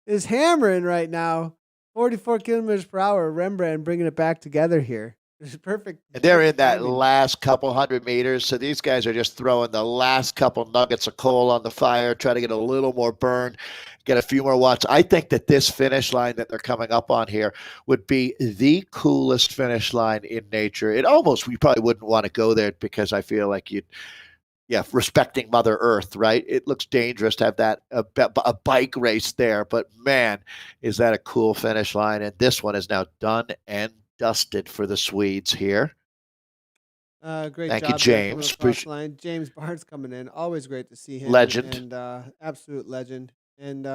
is hammering right now. 44 kilometers per hour. Rembrandt bringing it back together here. It's perfect. And they're in that last couple 100 meters. So these guys are just throwing the last couple nuggets of coal on the fire, try to get a little more burn, get a few more watts. I think that this finish line that they're coming up on here would be the coolest finish line in nature. We probably wouldn't want to go there because I feel like respecting Mother Earth, right? It looks dangerous to have that a bike race there, but man, is that a cool finish line. And this one is now done and dusted for the Swedes here. Great Thank job, you, James. James Barnes coming in. Always great to see him. Legend. And absolute legend. And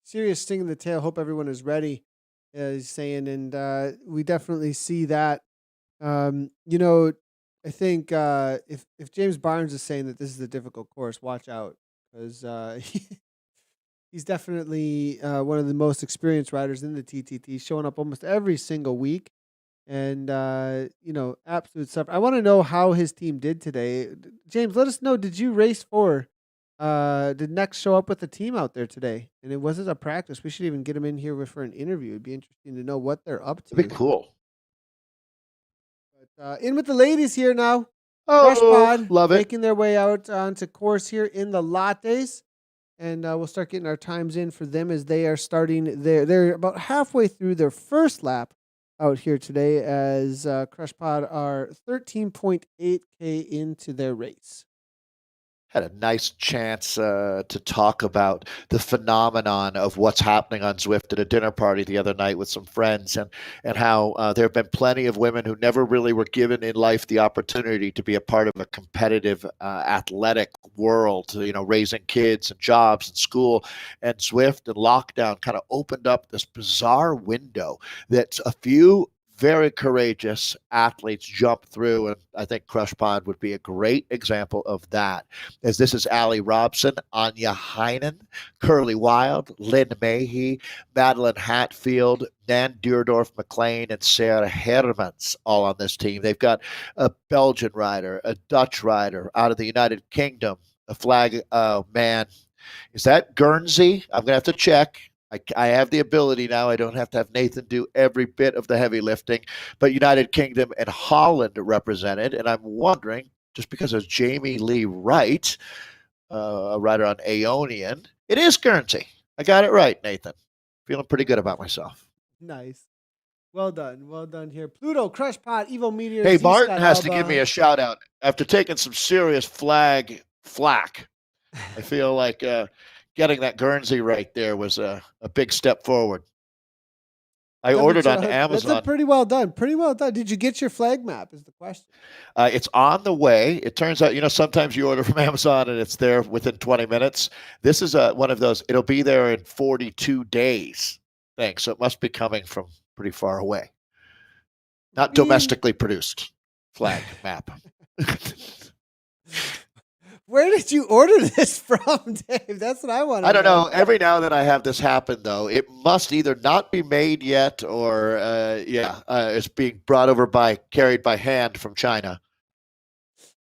serious sting in the tail. Hope everyone is ready, he's saying. And we definitely see that. I think if James Barnes is saying that this is a difficult course, watch out. Because he's definitely one of the most experienced riders in the TTT, showing up almost every single week. And, absolute suffer. I want to know how his team did today. James, let us know. Did you race for? Did Next show up with the team out there today? And it wasn't a practice. We should even get him in here for an interview. It'd be interesting to know what they're up to. It'd be cool. But, in with the ladies here now. Oh, Fresh Pod, love it. Making their way out onto course here in the lattes. And we'll start getting our times in for them as they are starting they're about halfway through their first lap out here today, as Crush Pod are 13.8K into their race. Had a nice chance to talk about the phenomenon of what's happening on Zwift at a dinner party the other night with some friends, and how there have been plenty of women who never really were given in life the opportunity to be a part of a competitive athletic world, raising kids and jobs and school. And Zwift and lockdown kind of opened up this bizarre window that a few very courageous athletes jump through, and I think Crush Pod would be a great example of that. As this is Allie Robson, Anya Heinen, Curly Wild, Lynn Mahey, Madeline Hatfield, Nan Deerdorf McLean, and Sarah Hermans all on this team. They've got a Belgian rider, a Dutch rider out of the United Kingdom, a flag man. Is that Guernsey? I'm going to have to check. I have the ability now. I don't have to have Nathan do every bit of the heavy lifting, but United Kingdom and Holland represented. And I'm wondering, just because there's Jamie Lee Wright, a rider on Aeonian, it is Guernsey. I got it right, Nathan. Feeling pretty good about myself. Nice. Well done here. Pluto, Crush Pod, Evo Meteor. Hey, Martin has to give me a shout out after taking some serious flag flack. I feel like getting that Guernsey right there was a big step forward. I ordered on Amazon. That's pretty well done. Pretty well done. Did you get your flag map is the question. It's on the way. It turns out, sometimes you order from Amazon and it's there within 20 minutes. This is one of those, it'll be there in 42 days thing. So it must be coming from pretty far away. Not domestically produced flag map. Where did you order this from, Dave? That's what I want to know. I don't know. Every now and then I have this happen, though. It must either not be made yet or, it's being carried by hand from China.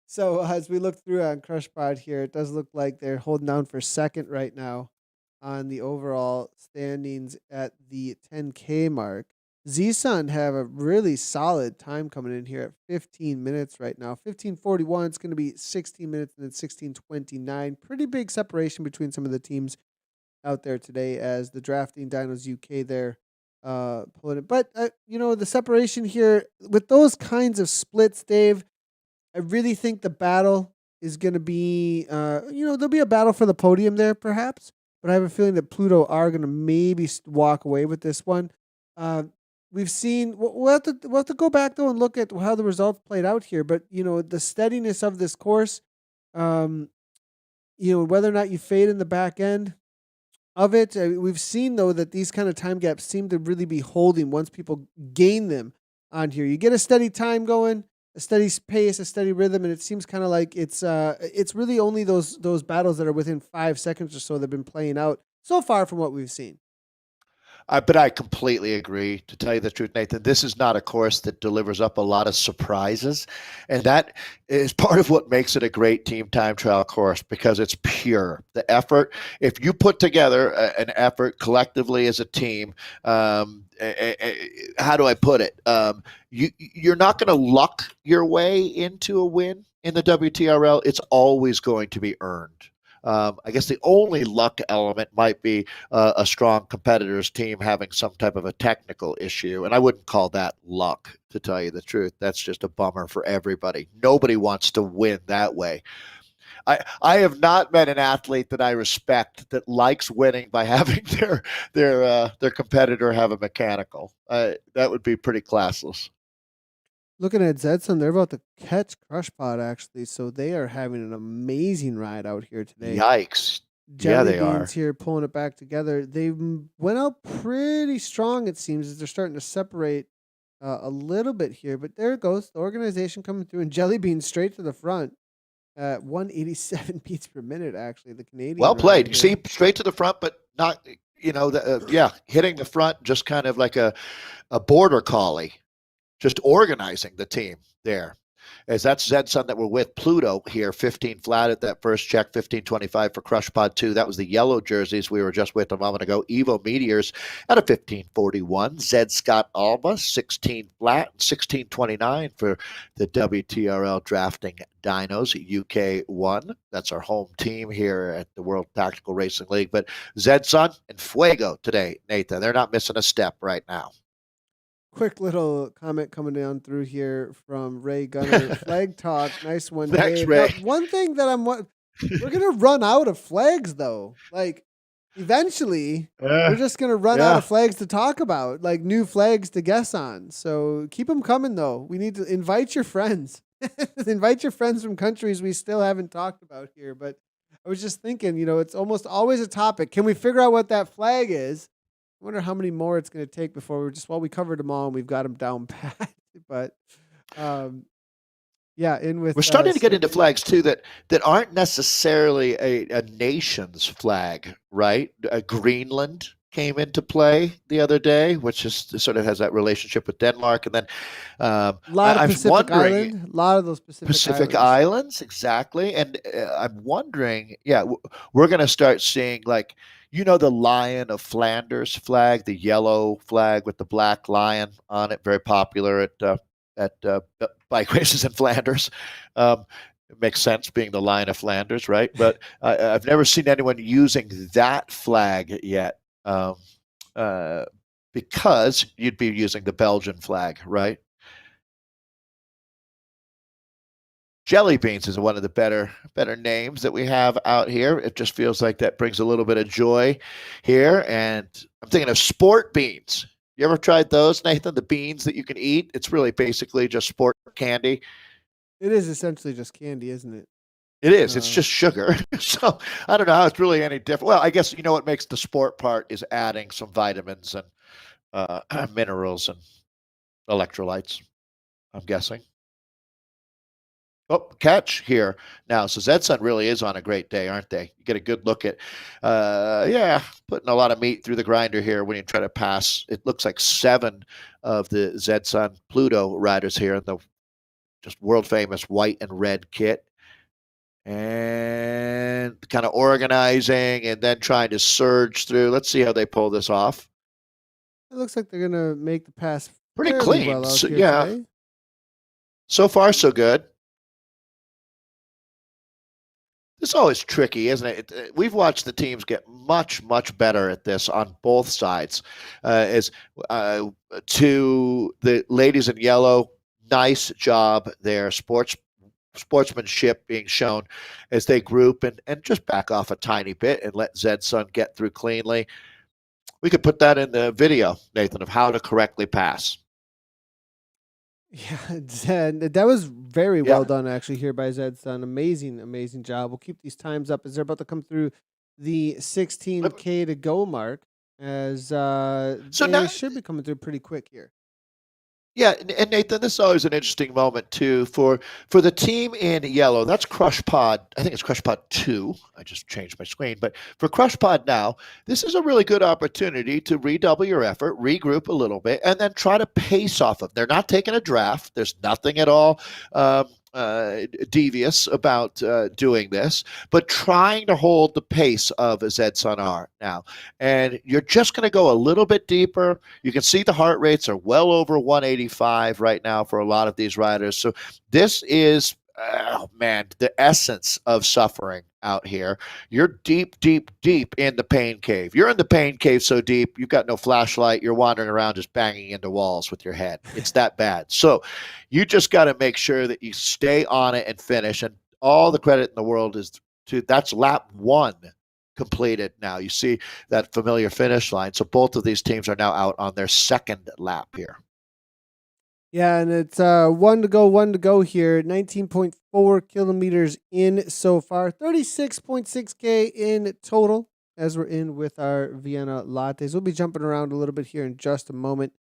So as we look through on Crush Pod here, it does look like they're holding down for second right now on the overall standings at the 10K mark. Z-Sun have a really solid time coming in here at 15 minutes right now. 15:41, it's going to be 16 minutes and then 16:29. Pretty big separation between some of the teams out there today as the Drafting Dinos UK there pulling it. But, the separation here, with those kinds of splits, Dave, I really think the battle is going to be, there'll be a battle for the podium there perhaps. But I have a feeling that Pluto are going to maybe walk away with this one. We've seen, we'll have to go back, though, and look at how the results played out here. But, the steadiness of this course, whether or not you fade in the back end of it, we've seen, though, that these kind of time gaps seem to really be holding once people gain them on here. You get a steady time going, a steady pace, a steady rhythm, and it seems kind of like it's really only those battles that are within 5 seconds or so that have been playing out so far from what we've seen. But I completely agree. To tell you the truth, Nathan, this is not a course that delivers up a lot of surprises. And that is part of what makes it a great team time trial course, because it's pure. The effort, if you put together an effort collectively as a team, how do I put it? You're not going to luck your way into a win in the WTRL. It's always going to be earned. I guess the only luck element might be a strong competitor's team having some type of a technical issue. And I wouldn't call that luck, to tell you the truth. That's just a bummer for everybody. Nobody wants to win that way. I have not met an athlete that I respect that likes winning by having their competitor have a mechanical. That would be pretty classless. Looking at Zedson, they're about to catch Crush Pod, actually, so they are having an amazing ride out here today. Yikes. Jelly they Beans are here pulling it back together. They went out pretty strong, it seems, as they're starting to separate a little bit here. But there it goes, the organization coming through, and Jelly Beans straight to the front at 187 beats per minute, actually, the Canadian. Well played. You see, straight to the front, but not, hitting the front just kind of like a border collie. Just organizing the team there. As that's Zedson that we're with. Pluto here, 15 flat at that first check, 15.25 for Crush Pod 2. That was the yellow jerseys we were just with a moment ago. Evo Meteors at a 15.41. Zed Scott Alba, 16 flat, 16.29 for the WTRL Drafting Dinos, UK 1. That's our home team here at the World Tactical Racing League. But Zedson and Fuego today, Nathan. They're not missing a step right now. Quick little comment coming down through here from Ray Gunner. Flag talk, nice one. Thanks, Dave. Ray. Now, one thing that we're gonna run out of flags though. Like eventually, we're just gonna run out of flags to talk about, like new flags to guess on. So keep them coming though. We need to invite your friends. Invite your friends from countries we still haven't talked about here. But I was just thinking, it's almost always a topic. Can we figure out what that flag is? I wonder how many more it's going to take before we covered them all and we've got them down pat. But um, yeah, in with We're starting to get into flags too that aren't necessarily a nation's flag, right? Greenland came into play the other day, which is sort of has that relationship with Denmark, and then a lot of I'm Pacific wondering Island, a lot of those Pacific Pacific Islands. Islands exactly, and I'm wondering, yeah, we're going to start seeing like the Lion of Flanders flag, the yellow flag with the black lion on it, very popular at bike races in Flanders. It makes sense being the Lion of Flanders, right? But I've never seen anyone using that flag yet, uh, because you'd be using the Belgian flag, right? Jelly beans is one of the better names that we have out here. It just feels like that brings a little bit of joy here. And I'm thinking of sport beans. You ever tried those, Nathan? The beans that you can eat? It's really basically just sport candy. It is essentially just candy, isn't it? It is. It's just sugar. So I don't know how it's really any different. Well, I guess what makes the sport part is adding some vitamins and minerals and electrolytes, I'm guessing. Oh, catch here now. So Zedson really is on a great day, aren't they? You get a good look at, putting a lot of meat through the grinder here when you try to pass. It looks like 7 of the Zedson Pluto riders here in the just world famous white and red kit. And kind of organizing and then trying to surge through. Let's see how they pull this off. It looks like they're going to make the pass pretty clean. Well out here today. So far, so good. It's always tricky, isn't it? We've watched the teams get much, much better at this on both sides. To the ladies in yellow, nice job there. Sportsmanship being shown as they group and just back off a tiny bit and let Zedson get through cleanly. We could put that in the video, Nathan, of how to correctly pass. Yeah, that was very well done actually here by Zedson. Amazing job. We'll keep these times up as they're about to come through the 16K to go mark, as they should be coming through pretty quick here. Yeah, and Nathan, this is always an interesting moment too for the team in yellow. That's Crush Pod. I think it's Crush Pod 2. I just changed my screen, but for Crush Pod now, this is a really good opportunity to redouble your effort, regroup a little bit, and then try to pace off of. They're not taking a draft. There's nothing at all devious about doing this, but trying to hold the pace of Zedson R now. And you're just going to go a little bit deeper. You can see the heart rates are well over 185 right now for a lot of these riders. So this is, the essence of suffering out here. You're deep in the pain cave. You're in the pain cave so deep, you've got no flashlight. You're wandering around just banging into walls with your head. It's that bad. So you just got to make sure that you stay on it and finish. And all the credit in the world is that's lap 1 completed now. You see that familiar finish line. So both of these teams are now out on their second lap here. Yeah, and it's 1 to go here. 19.4 kilometers in so far. 36.6K in total as we're in with our Vienna lattes. We'll be jumping around a little bit here in just a moment.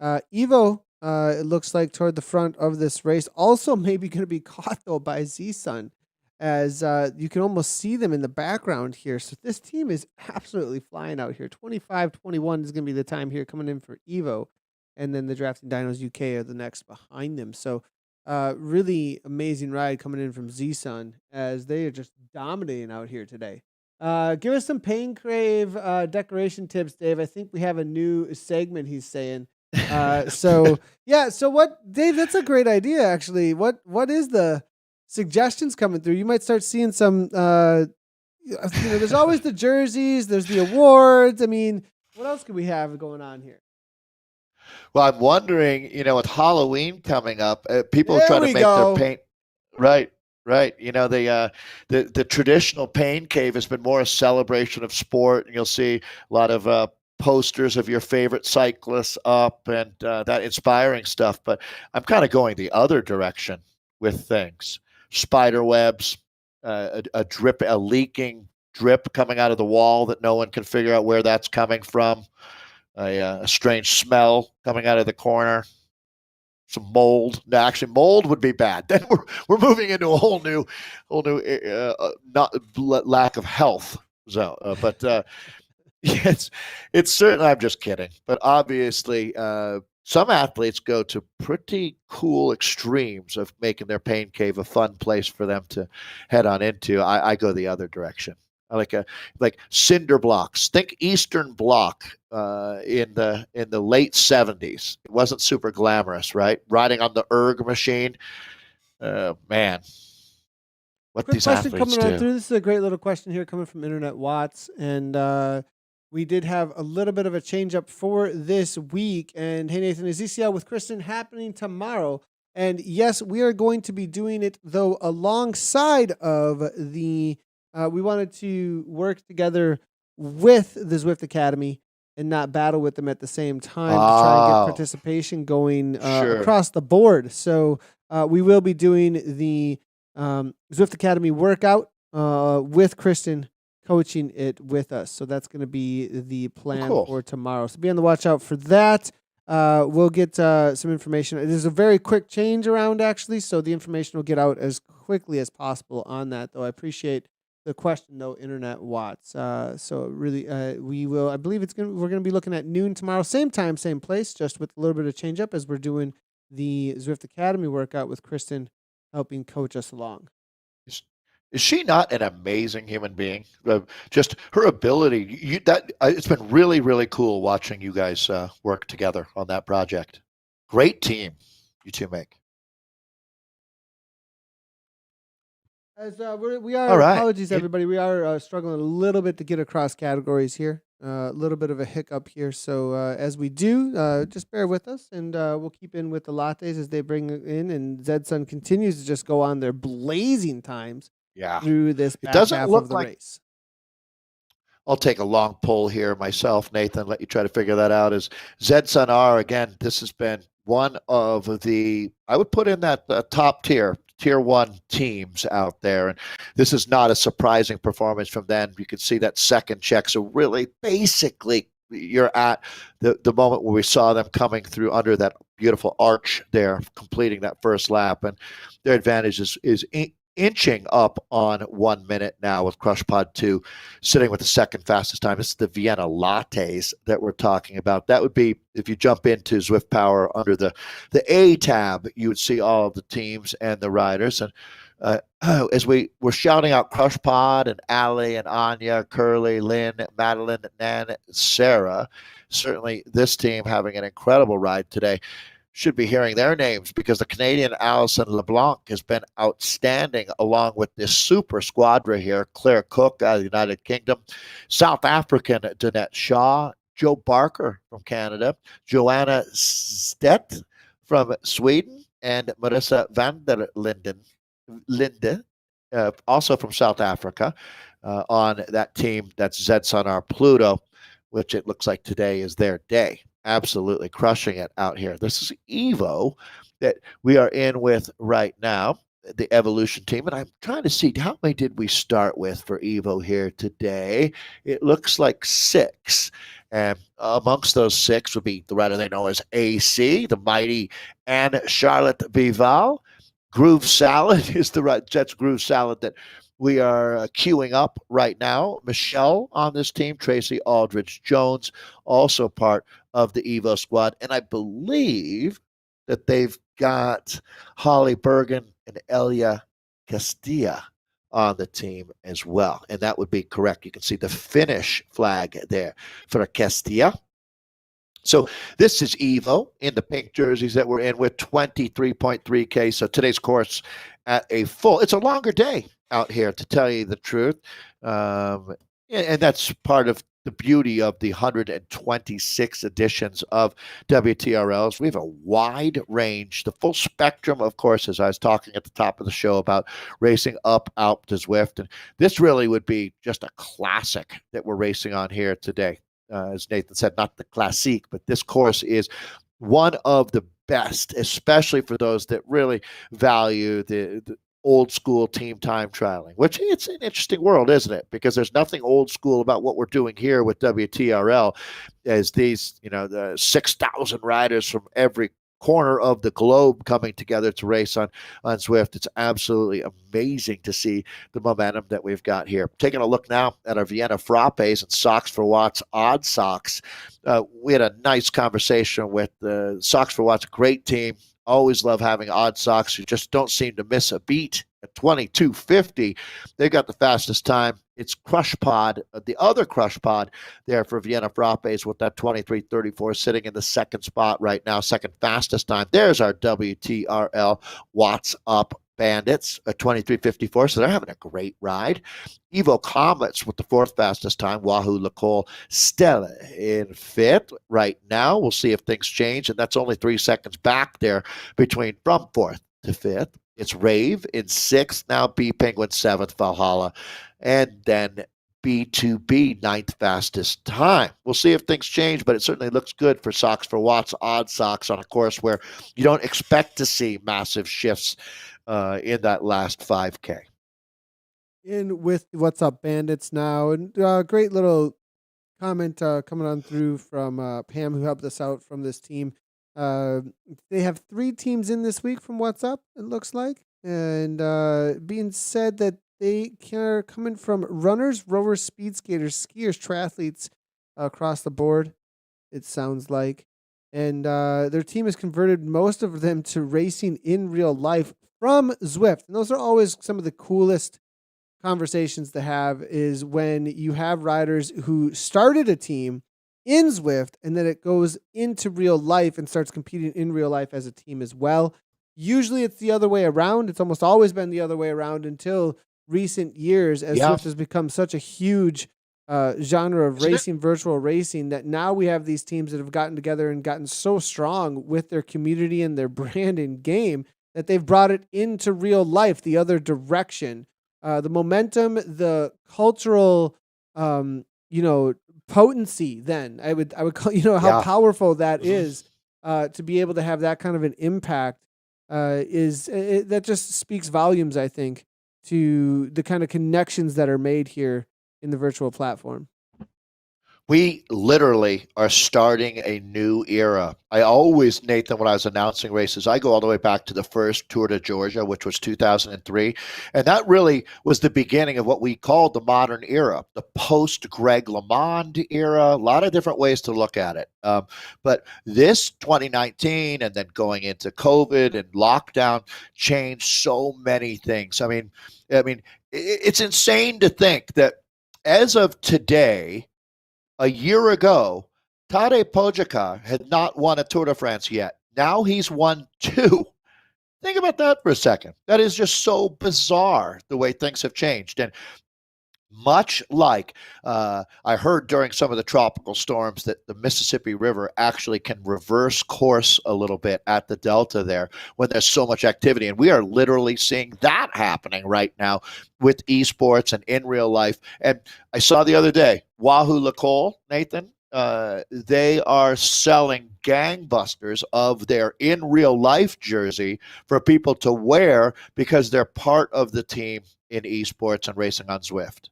Evo, it looks like toward the front of this race. Also maybe going to be caught, though, by Z-Sun, as you can almost see them in the background here. So this team is absolutely flying out here. 25-21 is going to be the time here coming in for Evo. And then the Drafting Dinos UK are the next behind them. So really amazing ride coming in from Z-Sun as they are just dominating out here today. Give us some Pain Crave decoration tips, Dave. I think we have a new segment, he's saying. So what, Dave, that's a great idea, actually. What is the suggestions coming through? You might start seeing some, there's always the jerseys, there's the awards. I mean, what else could we have going on here? Well, I'm wondering, with Halloween coming up, people try to make their paint. Right. The traditional pain cave has been more a celebration of sport, and you'll see a lot of posters of your favorite cyclists up and that inspiring stuff. But I'm kind of going the other direction with things. Spider webs, a leaking drip coming out of the wall that no one can figure out where that's coming from. a strange smell coming out of the corner. Some mold. No, actually, mold would be bad. Then we're moving into a whole new not lack of health zone. But it's certainly. I'm just kidding. But obviously, some athletes go to pretty cool extremes of making their pain cave a fun place for them to head on into. I go the other direction. I like cinder blocks. Think Eastern Bloc in the late 70s. It wasn't super glamorous, right? Riding on the erg machine. Man, what Quick these question athletes coming on do. through. This is a great little question here coming from Internet Watts. And we did have a little bit of a change up for this week. And hey, Nathan, is ECL with Kristen happening tomorrow? And yes, we are going to be doing it, though, alongside of the. We wanted to work together with the Zwift Academy and not battle with them at the same time to try and get participation going Sure. across the board. So we will be doing the Zwift Academy workout with Kristen coaching it with us. So that's going to be the plan for tomorrow. So be on the watch out for that. We'll get some information. It is a very quick change around, actually, so the information will get out as quickly as possible on that, though. I appreciate the question, though, Internet Watts. So really, we will. I believe we're gonna be looking at noon tomorrow, same time, same place, just with a little bit of change up as we're doing the Zwift Academy workout with Kristen helping coach us along. Is she not an amazing human being? Just her ability. It's been really, really cool watching you guys work together on that project. Great team you two make. As we are, All right. apologies everybody. We are struggling a little bit to get across categories here. A little bit of a hiccup here. So as we do, just bear with us, and we'll keep in with the lattes as they bring in. And Zedson continues to just go on their blazing times through this back half of the race. I'll take a long pull here myself, Nathan. Let you try to figure that out. Is Zedson R again? This has been one of the, I would put in that top tier 1 teams out there. And this is not a surprising performance from them. You can see that second check. So really, basically, you're at the moment where we saw them coming through under that beautiful arch there, completing that first lap. And their advantage is inching up on 1 minute now with Crush Pod 2 sitting with the second fastest time. This is the Vienna Lattes that we're talking about. That would be, if you jump into Zwift Power under the A tab, you would see all of the teams and the riders. And as we were shouting out Crush Pod and Ali and Anya, Curly, Lynn, Madeline, Nan, Sarah, certainly this team having an incredible ride today. Should be hearing their names because the Canadian Alison LeBlanc has been outstanding along with this super squadra here. Claire Cook out of the United Kingdom, South African Danette Shaw, Joe Barker from Canada, Joanna Stett from Sweden, and Marissa van der Linde, also from South Africa, on that team. That's Zedson Pluto, which it looks like today is their day. Absolutely crushing it out here. This is Evo that we are in with right now, the Evolution team. And I'm trying to see, how many did we start with for Evo here today? It looks like 6. And amongst those 6 would be the rider they know as AC, the mighty Anne Charlotte Vival. Groove Salad is the Jets Groove Salad that we are queuing up right now. Michelle on this team, Tracy Aldridge Jones, also part of the Evo squad. And I believe that they've got Holly Bergen and Elia Castilla on the team as well. And that would be correct. You can see the Finnish flag there for Castilla. So this is Evo in the pink jerseys that we're in with 23.3K. So today's course at a full, it's a longer day out here, to tell you the truth. And that's part of the beauty of the 126 editions of WTRLs. We have a wide range, the full spectrum of courses. I was talking at the top of the show about racing up Alp to Zwift. And this really would be just a classic that we're racing on here today. As Nathan said, not the classique, but this course is one of the best, especially for those that really value the old school team time trialing, which it's an interesting world, isn't it? Because there's nothing old school about what we're doing here with WTRL, as these, the 6,000 riders from every corner of the globe coming together to race on Zwift. It's absolutely amazing to see the momentum that we've got here. Taking a look now at our Vienna Frappes and Socks for Watts odd socks. We had a nice conversation with the Socks for Watts, a great team. Always love having odd socks who just don't seem to miss a beat. At 22:50, they got the fastest time. It's Crush Pod, the other Crush Pod there for Vienna Frappes with that 23:34 sitting in the second spot right now, second fastest time. There's our WTRL Watts Up Bandits at 23:54, so they're having a great ride. Evo Comets with the fourth fastest time. Wahoo Lacole Stella in fifth right now. We'll see if things change, and that's only 3 seconds back there between from fourth to fifth. It's Rave in sixth, now B Penguin seventh, Valhalla, and then B2B ninth fastest time. We'll see if things change, but it certainly looks good for Socks for Watts, odd socks on a course where you don't expect to see massive shifts in that last 5K. In with What's Up Bandits now, and great little comment coming on through from Pam, who helped us out from this team. They have 3 teams in this week from What's Up, it looks like, and being said that they are coming from runners, rowers, speed skaters, skiers, triathletes across the board, it sounds like. And their team has converted most of them to racing in real life from Zwift. And those are always some of the coolest conversations to have, is when you have riders who started a team in Zwift and then it goes into real life and starts competing in real life as a team as well. Usually it's the other way around. It's almost always been the other way around until recent years, as Zwift has become such a huge genre of racing, virtual racing, that now we have these teams that have gotten together and gotten so strong with their community and their brand and game that they've brought it into real life, the other direction. The momentum, the cultural, potency. Then I would call, how powerful that is, to be able to have that kind of an impact. That just speaks volumes, I think, to the kind of connections that are made here in the virtual platform. We literally are starting a new era. I always, Nathan, when I was announcing races, I go all the way back to the first Tour de Georgia, which was 2003. And that really was the beginning of what we called the modern era, the post-Greg LeMond era, a lot of different ways to look at it. But this 2019 and then going into COVID and lockdown changed so many things. I mean, it's insane to think that as of today, a year ago, Tadej Pogačar had not won a Tour de France yet. Now he's won 2. Think about that for a second. That is just so bizarre, the way things have changed. And much like I heard during some of the tropical storms that the Mississippi River actually can reverse course a little bit at the Delta there when there's so much activity. And we are literally seeing that happening right now with esports and in real life. And I saw the other day, Wahoo Lacole, Nathan, they are selling gangbusters of their in real life jersey for people to wear because they're part of the team in esports and racing on Zwift.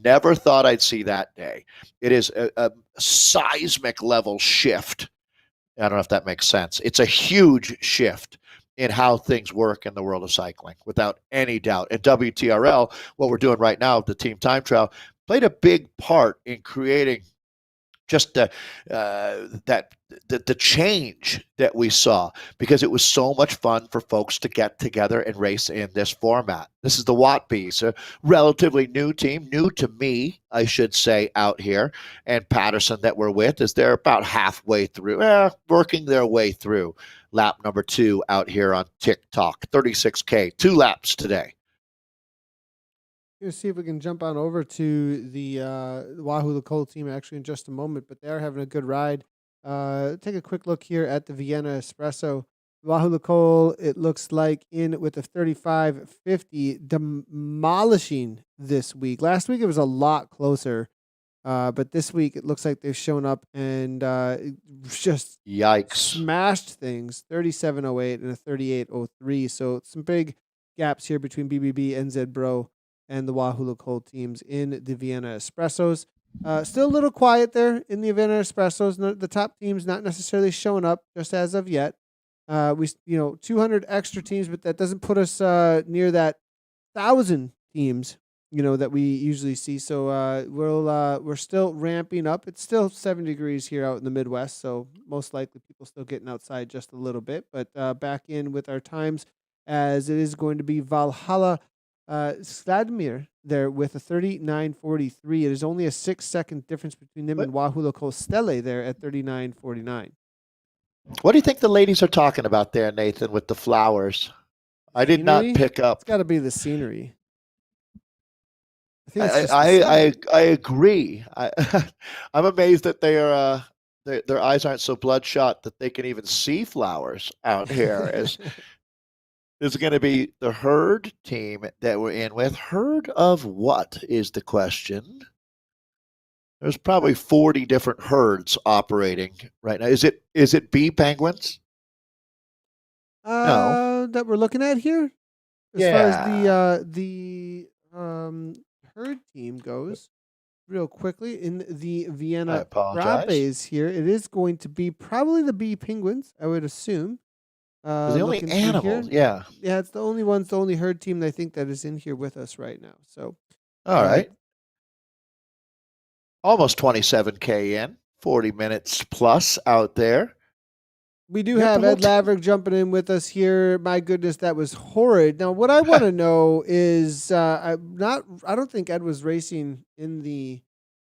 Never thought I'd see that day. It is a seismic level shift. I don't know if that makes sense. It's a huge shift in how things work in the world of cycling, without any doubt. And WTRL, what we're doing right now, the team time trial, played a big part in creating just the change that we saw, because it was so much fun for folks to get together and race in this format. This is the Wattbees, a relatively new team, new to me, I should say, out here. And Patterson that we're with is they're about halfway through, working their way through lap number 2 out here on TikTok, 36K, 2 laps today. Going to see if we can jump on over to the Wahoo Lacole team actually in just a moment, but they're having a good ride. Take a quick look here at the Vienna Espresso. Wahoo Lacole, it looks like, in with a 35.50, demolishing this week. Last week it was a lot closer, but this week it looks like they've shown up and just yikes, smashed things. 37.08 and a 38.03. So some big gaps here between BBB, NZ Bro, and the Wahoo Cold teams in the Vienna Espressos. Still a little quiet there in the Vienna Espressos. The top teams not necessarily showing up just as of yet. 200 extra teams, but that doesn't put us near that 1,000 teams, that we usually see. So we're still ramping up. It's still 7 degrees here out in the Midwest, so most likely people still getting outside just a little bit. But back in with our times, as it is going to be Valhalla Sladmir there with a 39.43. It is only a 6-second difference between them and Wahoo Stele there at 39.49. What do you think the ladies are talking about there, Nathan, with the flowers? I did not pick up. It's got to be the scenery. I agree. I'm amazed that their eyes aren't so bloodshot that they can even see flowers out here. As this is going to be the herd team that we're in with. Herd of what is the question? There's probably 40 different herds operating right now. Is it bee penguins? No. That we're looking at here? As far as the herd team goes, real quickly, in the Vienna Frappes here, it is going to be probably the bee penguins, I would assume. The only animals, yeah, it's the only herd team I think that is in here with us right now. So, all right. Almost 27K in, 40 minutes plus out there. We do have Ed Laverick jumping in with us here. My goodness, that was horrid. Now, what I want to know is, I don't think Ed was racing in the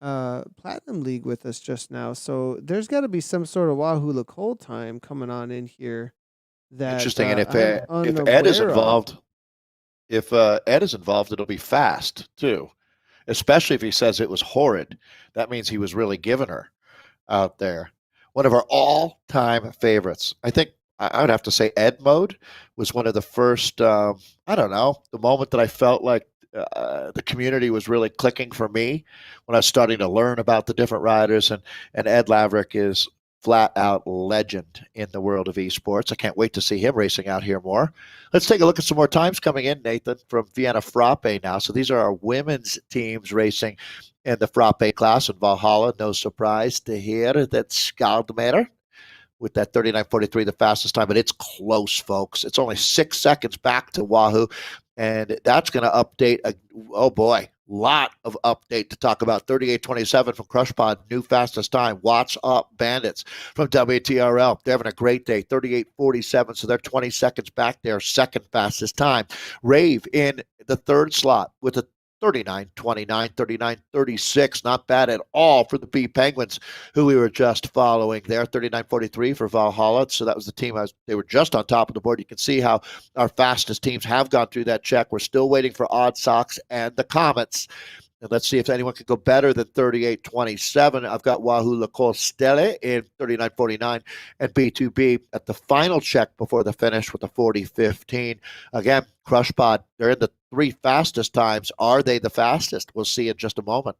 Platinum League with us just now. So there's got to be some sort of Wahoo Cold time coming on in here. That interesting. And if Ed is involved, it'll be fast too. Especially if he says it was horrid. That means he was really giving her out there. One of our all-time favorites. I think I would have to say Ed Mode was one of the first, the moment that I felt like the community was really clicking for me when I was starting to learn about the different riders. And Ed Laverick is flat-out legend in the world of esports. I can't wait to see him racing out here more. Let's take a look at some more times coming in, Nathan, from Vienna Frappe now. So these are our women's teams racing in the Frappe class in Valhalla. No surprise to hear that Skaldmere with that 39.43, the fastest time, but it's close, folks. It's only 6 seconds back to Wahoo, and that's going to update. Lot of update to talk about. 38.27 from CrushPod, new fastest time. Watch Up Bandits from WTRL. They're having a great day. 38.47, so they're 20 seconds back there. Second fastest time. Rave in the third slot with a 39.29, 39.36. Not bad at all for the B Penguins, who we were just following there. 39.43 for Valhalla. So that was the team. They were just on top of the board. You can see how our fastest teams have gone through that check. We're still waiting for Odd Socks and the Comets. And let's see if anyone can go better than 38.27. I've got Wahoo Stele in 39.49 and B2B at the final check before the finish with a 40.15. Again, CrushPod, they're in the 3 fastest times. Are they the fastest? We'll see in just a moment.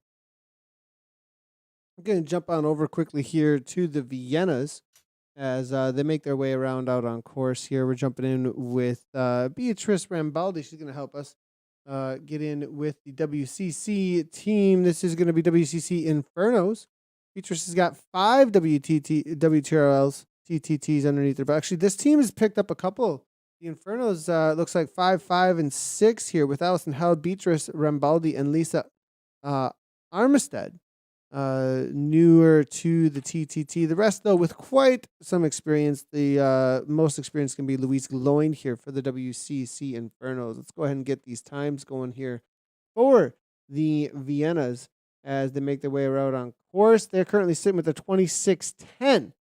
I'm going to jump on over quickly here to the Viennas as they make their way around out on course here. We're jumping in with Beatrice Rambaldi. She's going to help us get in with the WCC team. This is going to be WCC Infernos. Beatrice has got 5 WTRLs, TTTs underneath her. But actually, this team has picked up a couple. The Infernos looks like 5, 5, and 6 here with Allison Held, Beatrice Rambaldi, and Lisa Armistead. Newer to the TTT. The rest, though, with quite some experience. The most experienced can be Louise Gloin here for the WCC Infernos. Let's go ahead and get these times going here for the Viennas as they make their way around on course. They're currently sitting with a 26.10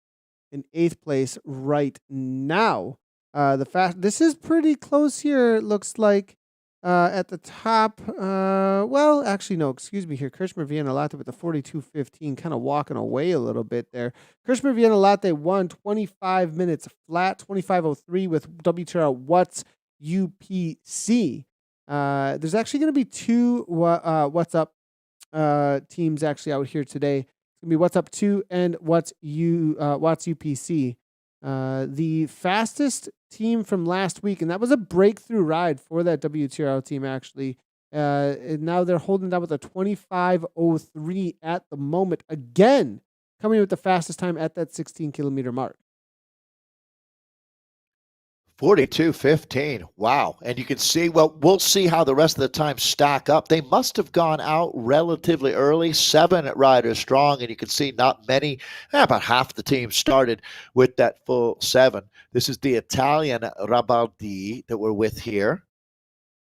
in 8th place right now. This is pretty close here. It looks like at the top. Actually, no, excuse me here. Kirchner Vienna Latte with the 42.15, kind of walking away a little bit there. Kirchner Vienna Latte won 25 minutes flat, 25.03 with WTRL What's UPC. There's actually going to be 2 What's Up teams actually out here today. It's going to be What's Up 2 and What's UPC. The fastest team from last week, and that was a breakthrough ride for that WTRL team, actually. And now they're holding down with a 25:03 at the moment. Again, coming with the fastest time at that 16-kilometer mark. 42:15. Wow. And you can see, well, we'll see how the rest of the time stack up. They must have gone out relatively early, 7 riders strong, and you can see not many, about half the team started with that full 7. This is the Italian Rabaldi that we're with here.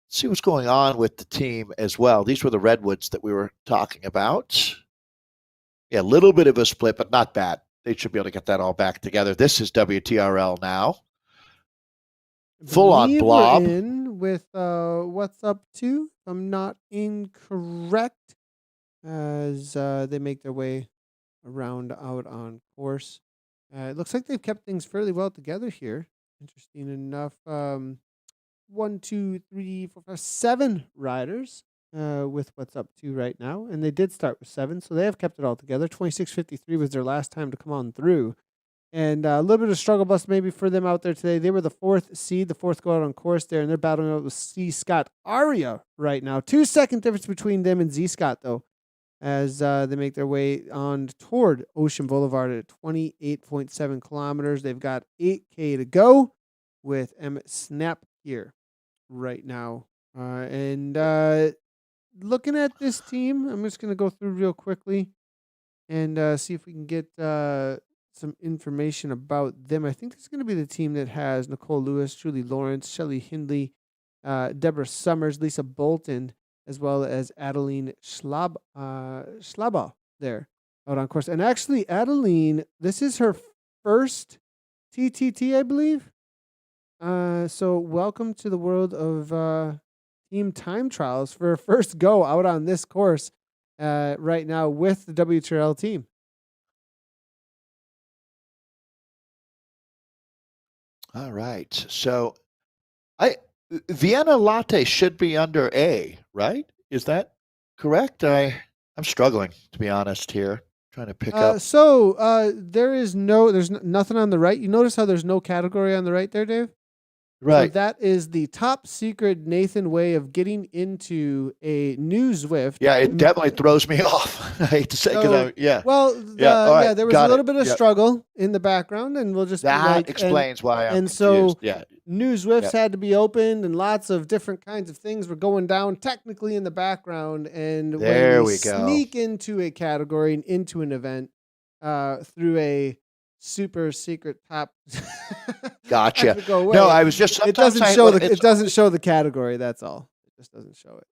Let's see what's going on with the team as well. These were the Redwoods that we were talking about. Yeah, a little bit of a split, but not bad. They should be able to get that all back together. This is WTRL now. Full on blob. We're in with what's up to, if I'm not incorrect, as they make their way around out on course. It looks like they've kept things fairly well together here. Interesting enough. 1, 2, 3, 4, 5, 7 riders with what's up to right now. And they did start with 7, so they have kept it all together. 26:53 was their last time to come on through. And a little bit of struggle bus maybe for them out there today. They were the 4th seed, the 4th go out on course there, and they're battling out with C. Scott Aria right now. 2-second difference between them and Z. Scott, though, as they make their way on toward Ocean Boulevard at 28.7 kilometers. They've got 8K to go with Emmett Snap here right now. And looking at this team, I'm just going to go through real quickly and see if we can get some information about them. I think this is going to be the team that has Nicole Lewis, Julie Lawrence, Shelley Hindley, Deborah Summers, Lisa Bolton, as well as Adeline Schlaba there out on course. And actually, Adeline, this is her first TTT, I believe. So welcome to the world of team time trials for her first go out on this course right now with the WTRL team. All right. So Vienna Latte should be under A, right? Is that correct? I'm struggling, to be honest, here. Trying to pick up. So there's nothing on the right. You notice how there's no category on the right there, Dave? Right. So that is the top secret Nathan way of getting into a new Zwift. Yeah, it definitely throws me off. I hate to say, yeah. Well, right, there was a little bit of struggle in the background, and we'll just that explains why I'm confused. So yeah. new Zwifts had to be opened, and lots of different kinds of things were going down technically in the background. And there when we go. Sneak into a category and into an event through a super secret top. Gotcha. No, I was just. It doesn't show it doesn't show the category. That's all. It just doesn't show it.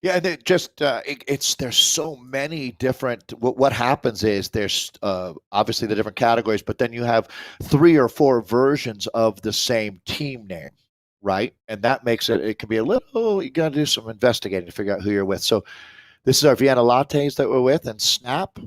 Yeah, and it just there's so many different. What happens is there's obviously the different categories, but then you have 3 or 4 versions of the same team name, right? And that makes it can be a little. You got to do some investigating to figure out who you're with. So this is our Vienna Lattes that we're with, and Snap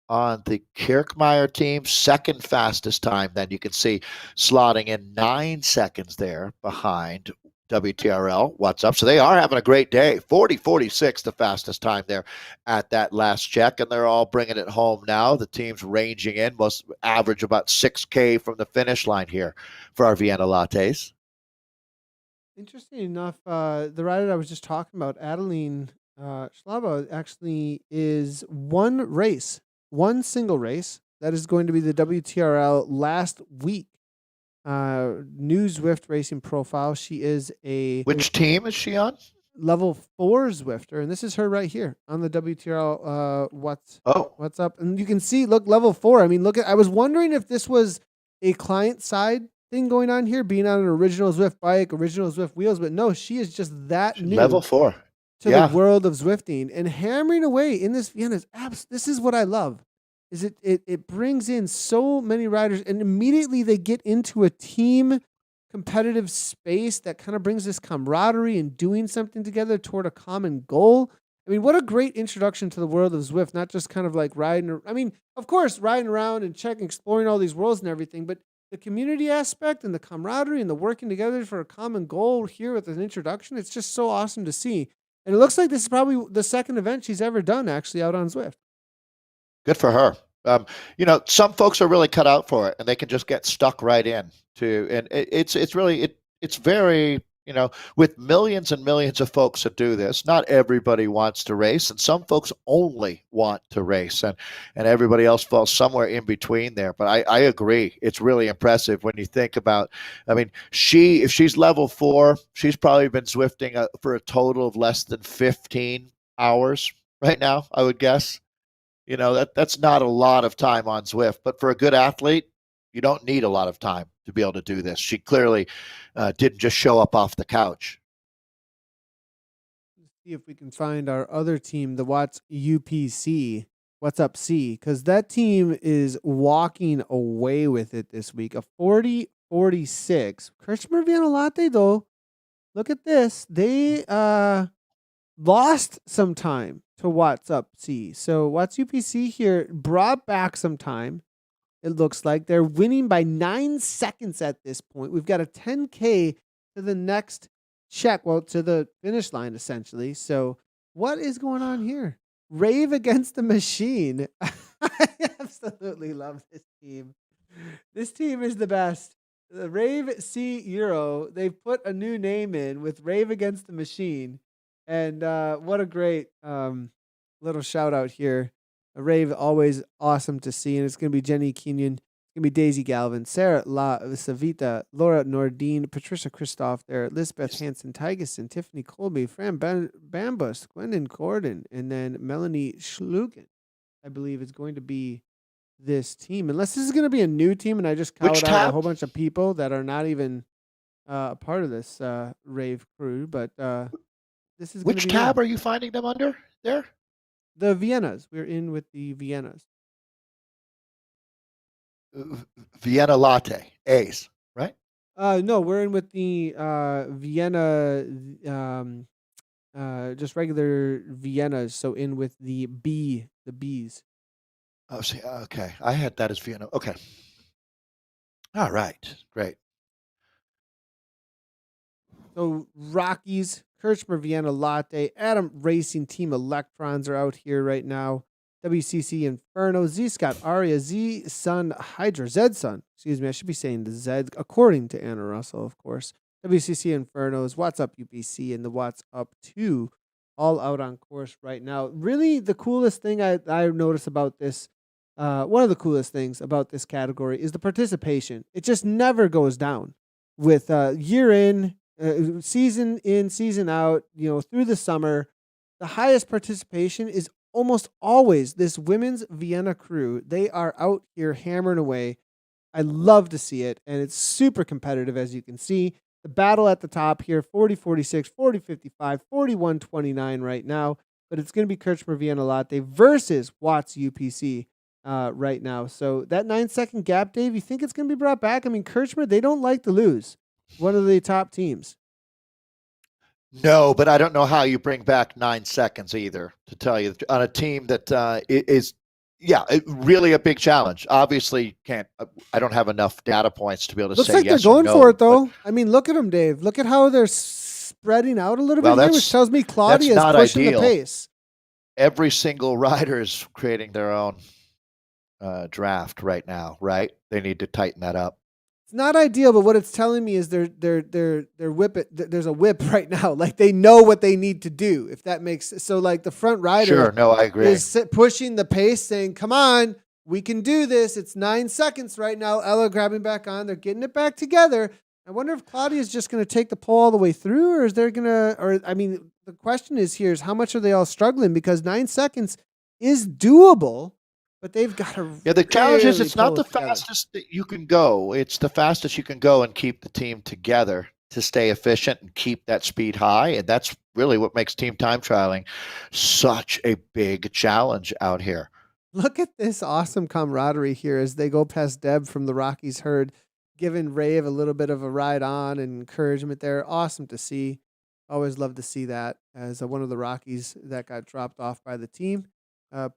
on the Kirkmeyer team, second fastest time. Then you can see slotting in 9 seconds there behind WTRL. What's up? So they are having a great day. 40:46, the fastest time there at that last check, and they're all bringing it home now. The team's ranging in, most average about 6K from the finish line here for our Vienna Lattes. Interesting enough, the rider I was just talking about, Adeline Schlaba, actually is one single race. That is going to be the WTRL last week. New Zwift racing profile. She is Which team is she on? Level 4 Zwifter, and this is her right here on the WTRL. What's up? And you can see, look, level 4. I mean, I was wondering if this was a client side thing going on here, being on an original Zwift bike, original Zwift wheels, but no, she is just that new. Level 4. To the world of Zwifting and hammering away in this Vienna's apps. This is what I love. Is it brings in so many riders, and immediately they get into a team competitive space that kind of brings this camaraderie and doing something together toward a common goal. I mean, what a great introduction to the world of Zwift, not just kind of like riding. I mean, of course, riding around and exploring all these worlds and everything, but the community aspect and the camaraderie and the working together for a common goal here with an introduction, it's just so awesome to see. And it looks like this is probably the second event she's ever done actually out on Zwift. Good for her. Some folks are really cut out for it, and they can just get stuck right in to, and it's very, with millions and millions of folks that do this, not everybody wants to race, and some folks only want to race, and everybody else falls somewhere in between there. But I agree, it's really impressive when you think about. I mean, if she's level 4, she's probably been Zwifting for a total of less than 15 hours right now, I would guess. That's not a lot of time on Zwift, but for a good athlete, you don't need a lot of time to be able to do this. She clearly didn't just show up off the couch. Let's see if we can find our other team, the Watts UPC. What's up, C? Because that team is walking away with it this week. A 40-46. Kirchner Vienna Latte, though. Look at this. They lost some time to What's Up C. So Watts UPC here brought back some time. It looks like they're winning by 9 seconds at this point. We've got a 10K to the next check, well, to the finish line essentially. So what is going on here? Rave against the machine. I absolutely love this team. This team is the best. The Rave C Euro, they've put a new name in with Rave against the machine. And what a great little shout out here. A Rave, always awesome to see. And it's going to be Jenny Kenyon. It's going to be Daisy Galvin, Sarah La Savita, Laura Nordine, Patricia Christoph there, Lisbeth Hansen Tygeson, Tiffany Colby, Fran Bambus, Gwendon Gordon, and then Melanie Schlugen, I believe, is going to be this team. Unless this is going to be a new team and I just counted out a whole bunch of people that are not even a part of this Rave crew. But this is which tab are you finding them under there? The Viennas. We're in with the Viennas. Vienna Latte A's, right? No, we're in with the Vienna, just regular Viennas. So in with the B's. Oh, see, okay. I had that as Vienna. Okay. All right. Great. So Rockies, Kirchner Vienna Latte, Adam Racing Team Electrons are out here right now. WCC Inferno, Z Scott Aria, Z Sun Hydra, Zed Sun. Excuse me, I should be saying the Zed, according to Anna Russell, of course. WCC Infernos, What's Up UPC, and the What's Up 2 all out on course right now. Really, the coolest thing I noticed about this, one of the coolest things about this category is the participation. It just never goes down with year in, season in, season out, through the summer. The highest participation is almost always this women's Vienna crew. They are out here hammering away. I love to see it, and it's super competitive, as you can see. The battle at the top here, 40-46, 40-55, 41-29 right now, but it's going to be Kirchner Vienna Latte versus Watts UPC right now. So that 9-second gap, Dave, you think it's going to be brought back? I mean, Kirchner, they don't like to lose. One of the top teams. No, but I don't know how you bring back 9 seconds either, to tell you, on a team that is really a big challenge. Obviously, I don't have enough data points to be able to Looks say like yes they're going or no, for it, though. I mean, look at them, Dave. Look at how they're spreading out a little bit here, which tells me Claudia is pushing the pace. Every single rider is creating their own draft right now, right? They need to tighten that up. It's not ideal, but what it's telling me is they're whip it. There's a whip right now. Like, they know what they need to do. If that makes so, like the front rider, sure, no, I agree, is pushing the pace, saying, "Come on, we can do this." It's 9 seconds right now. Ella grabbing back on. They're getting it back together. I wonder if Claudia is just going to take the pole all the way through, or is there gonna? Or I mean, the question is here is how much are they all struggling, because 9 seconds is doable. But they've got to. Yeah, the challenge is it's not the fastest that you can go. It's the fastest you can go and keep the team together to stay efficient and keep that speed high. And that's really what makes team time trialing such a big challenge out here. Look at this awesome camaraderie here as they go past Deb from the Rockies herd, giving Rave a little bit of a ride on and encouragement there. Awesome to see. Always love to see that, as one of the Rockies that got dropped off by the team.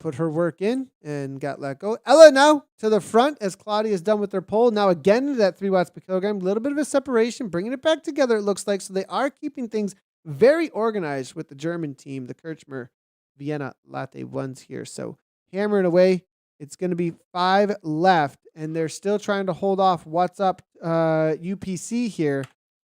Put her work in and got let go. Ella now to the front as Claudia is done with their pole. Now again that 3 watts per kilogram, a little bit of a separation, bringing it back together, it looks like. So they are keeping things very organized with the German team, the Kirchner Vienna Latte ones here. So hammering away. It's going to be 5 left, and they're still trying to hold off What's Up UPC here.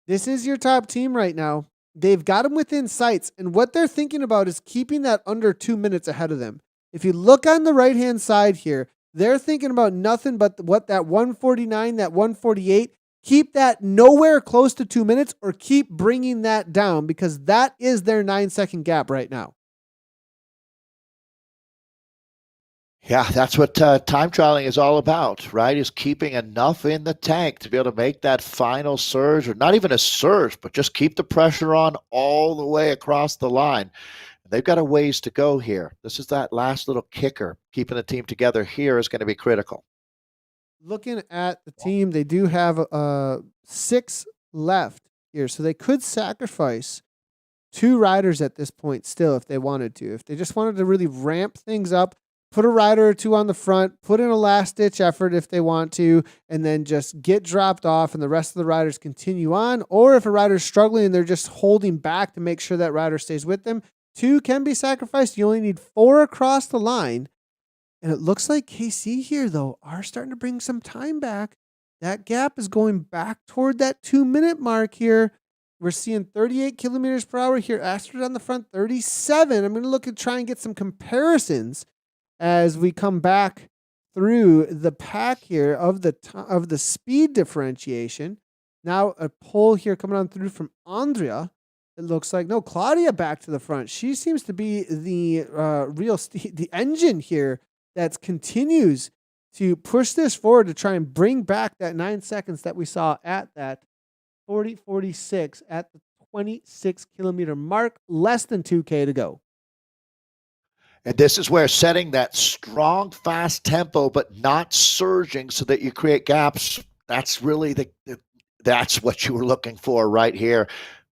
This is your top team right now. They've got them within sights, and what they're thinking about is keeping that under 2 minutes ahead of them. If you look on the right-hand side here, they're thinking about nothing but what that 149, that 148, keep that nowhere close to 2 minutes or keep bringing that down because that is their 9-second gap right now. Yeah, that's what time trialing is all about, right? Is keeping enough in the tank to be able to make that final surge, or not even a surge, but just keep the pressure on all the way across the line. They've got a ways to go here. This is that last little kicker. Keeping the team together here is going to be critical. Looking at the team, they do have 6 left here, so they could sacrifice 2 riders at this point still if they wanted to. If they just wanted to really ramp things up, put a rider or 2 on the front, put in a last-ditch effort if they want to, and then just get dropped off and the rest of the riders continue on. Or if a rider's struggling and they're just holding back to make sure that rider stays with them, 2 can be sacrificed. You only need 4 across the line. And it looks like KC here, though, are starting to bring some time back. That gap is going back toward that 2-minute mark here. We're seeing 38 kilometers per hour here. Astrid on the front, 37. I'm going to look at try and get some comparisons as we come back through the pack here of the speed differentiation. Now a pull here coming on through from Andrea. It looks like, no, Claudia back to the front. She seems to be the the engine here that continues to push this forward to try and bring back that 9 seconds that we saw at that 40-46 at the 26-kilometer mark, less than 2K to go. And this is where setting that strong, fast tempo, but not surging so that you create gaps, that's really that's what you were looking for right here.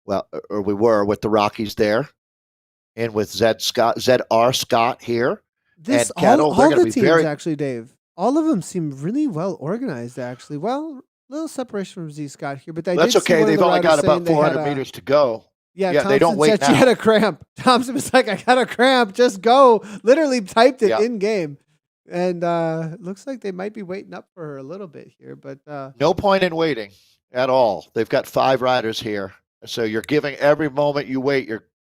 Well, or we were with the Rockies there, and with ZR Scott here. This and Kettle, all the teams actually, Dave. All of them seem really well organized. Actually, well, little separation from Z Scott here, but that's okay. They've only got about 400 meters to go. Yeah, they don't wait said now. She had a cramp. Thompson was like, "I got a cramp. Just go." Literally typed it in game, and looks like they might be waiting up for her a little bit here. But no point in waiting at all. They've got 5 riders here, so you're giving every moment you wait.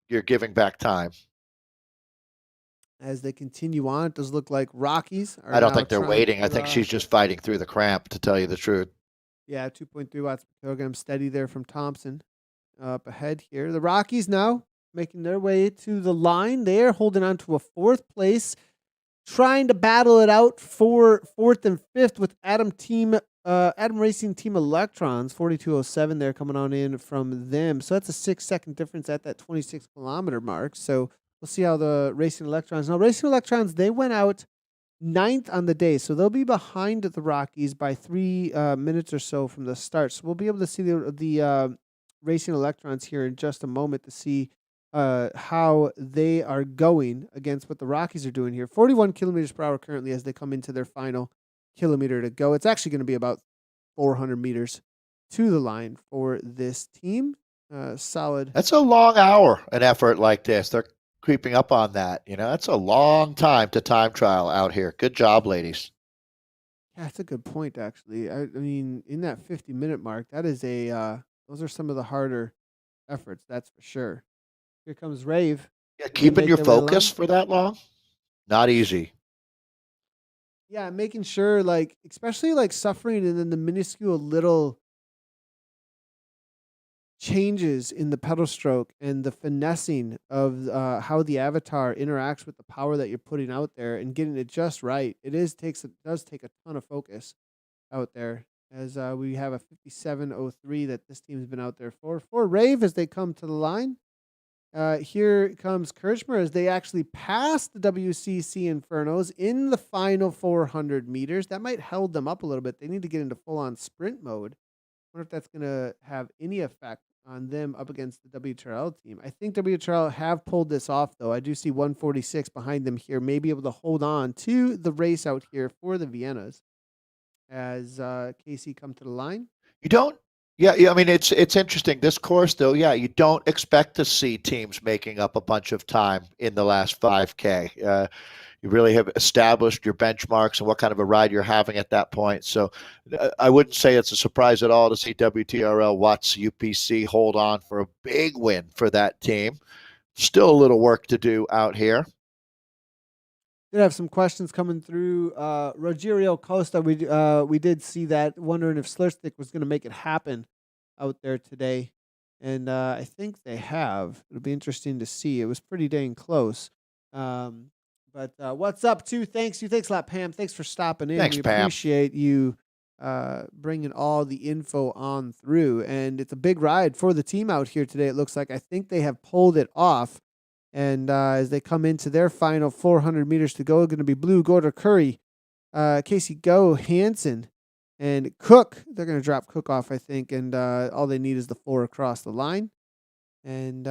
You're giving back time. As they continue on, it does look like Rockies I don't think they're waiting. I think she's just fighting through the cramp, to tell you the truth. Yeah, 2.3 watts per kilogram steady there from Thompson. Up ahead here. The Rockies now making their way to the line. They are holding on to a 4th place, trying to battle it out for 4th and 5th with Adam Racing Team Electrons, 4207 there coming on in from them. So that's a 6-second difference at that 26-kilometer mark. So we'll see how the Racing Electrons. Now, Racing Electrons, they went out 9th on the day, so they'll be behind the Rockies by 3 minutes or so from the start. So we'll be able to see the Racing Electrons here in just a moment to see how they are going against what the Rockies are doing here. 41 kilometers per hour currently as they come into their final kilometer to go. It's actually going to be about 400 meters to the line for this team. Solid. That's a long hour, an effort like this. They're creeping up on that. That's a long time to time trial out here. Good job, ladies. Yeah, that's a good point, actually. I mean, in that 50-minute mark, that is those are some of the harder efforts, that's for sure. Here comes Rave. Yeah, keeping your focus for that long, not easy. Yeah, making sure, especially suffering and then the minuscule little changes in the pedal stroke and the finessing of how the avatar interacts with the power that you're putting out there and getting it just right. It does take a ton of focus out there. As we have a 57.03 that this team's been out there for Rave as they come to the line. Here comes Kirchmer as they actually pass the WCC Infernos in the final 400 meters. That might hold them up a little bit. They need to get into full-on sprint mode. I wonder if that's going to have any effect on them up against the WTRL team. I think WTRL have pulled this off, though. I do see 146 behind them here, may be able to hold on to the race out here for the Viennas. As KC come to the line. You don't, yeah. I mean, it's interesting. This course, though, yeah, you don't expect to see teams making up a bunch of time in the last 5K. you really have established your benchmarks and what kind of a ride you're having at that point. So I wouldn't say it's a surprise at all to see WTRL Watts UPC hold on for a big win for that team. Still a little work to do out here. Did have some questions coming through. Rogerio Costa, we did see that, wondering if Slurstick was going to make it happen out there today, and I think they have. It'll be interesting to see. It was pretty dang close. But what's up, too? Thanks a lot, Pam. Thanks for stopping in. Thanks, we Pam. appreciate you bringing all the info on through, and it's a big ride for the team out here today. It looks like I think they have pulled it off. And as they come into their final 400 meters to go, going to be Blue, Gorder, Curry, Casey Go, Hansen, and Cook. They're going to drop Cook off, I think, and all they need is the 4 across the line. And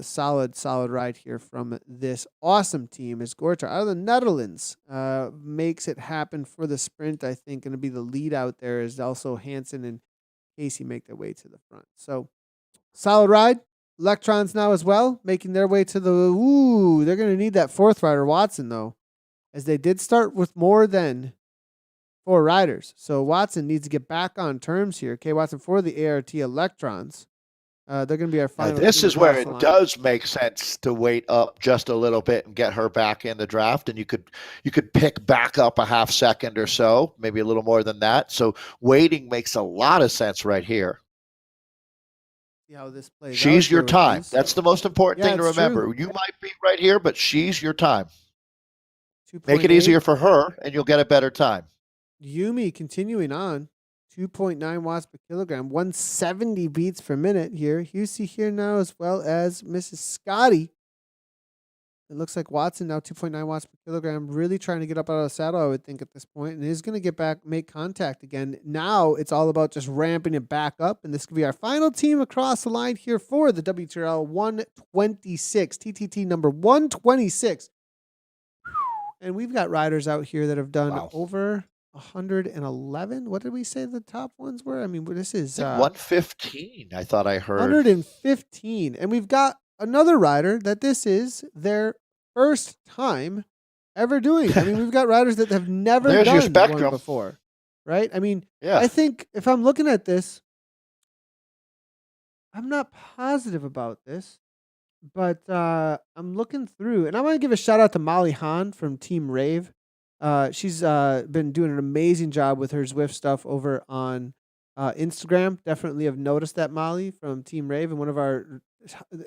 solid ride here from this awesome team as Gorter out of the Netherlands makes it happen for the sprint. I think going to be the lead out there as also Hansen and Casey make their way to the front. So solid ride. Electrons now as well, making their way to the, they're going to need that 4th rider, Watson, though, as they did start with more than 4 riders. So Watson needs to get back on terms here. Okay, Watson for the ART Electrons. They're going to be our final. This is where it does make sense to wait up just a little bit and get her back in the draft, and you could pick back up a half second or so, maybe a little more than that. So waiting makes a lot of sense right here. How this plays. She's your time. That's the most important thing to remember. True. You might be right here, but she's your time. Make it easier for her, and you'll get a better time. Yumi continuing on. 2.9 watts per kilogram. 170 beats per minute here. Husey here now, as well as Mrs. Scotty. It looks like Watson now 2.9 watts per kilogram, really trying to get up out of the saddle, I would think, at this point, and is going to get back, make contact again. Now it's all about just ramping it back up, and this could be our final team across the line here for the WTRL 126, TTT number 126. And we've got riders out here that have done over 111. What did we say the top ones were? I mean, this is 115, I thought I heard. 115, and we've got another rider that this is their first time ever doing. I mean, we've got riders that have never done one before, right? I mean, I think if I'm looking at this, I'm not positive about this, but I'm looking through, and I want to give a shout out to Molly Hahn from Team Rave. She's been doing an amazing job with her Zwift stuff over on Instagram. Definitely have noticed that, Molly from Team Rave, and one of our,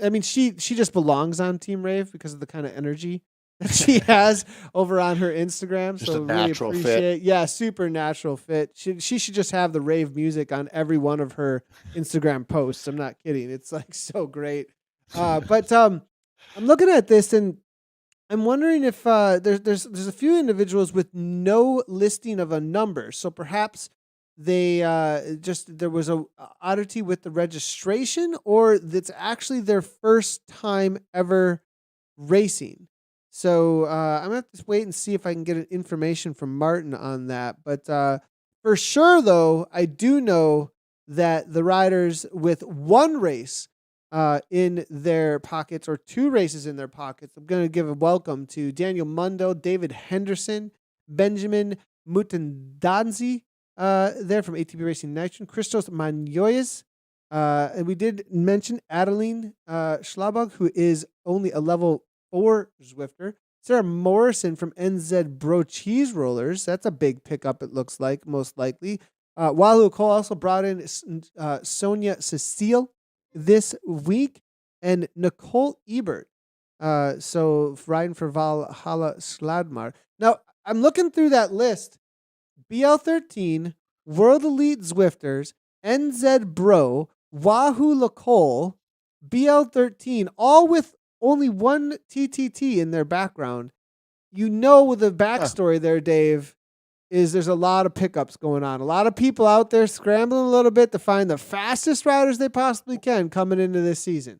I mean, she just belongs on Team Rave because of the kind of energy that she has over on her Instagram. Just so a natural really appreciate fit. Yeah, super natural fit. She should just have the rave music on every one of her Instagram posts. I'm not kidding. It's like so great. But I'm looking at this and I'm wondering if there's a few individuals with no listing of a number. So perhaps they there was a oddity with the registration, or that's actually their first time ever racing. So I'm gonna have to wait and see if I can get information from Martin on that. But for sure, though, I do know that the riders with one race in their pockets, or 2 races in their pockets, I'm going to give a welcome to Daniel Mundo, David Henderson, Benjamin Mutandanzi, there from ATP Racing Nitron, Christos Manjoyes, and we did mention Adeline Schlabach, who is only a level 4 Zwifter. Sarah Morrison from NZ Bro Cheese Rollers. That's a big pickup, it looks like, most likely. Wahoo Cole also brought in Sonia Cecile this week, and Nicole Ebert. So riding for Valhalla Sladmar. Now, I'm looking through that list. BL13, World Elite Zwifters, NZ Bro, Wahoo Nicole, BL13, all with only one TTT in their background. You know the backstory there, Dave, is there's a lot of pickups going on. A lot of people out there scrambling a little bit to find the fastest riders they possibly can coming into this season.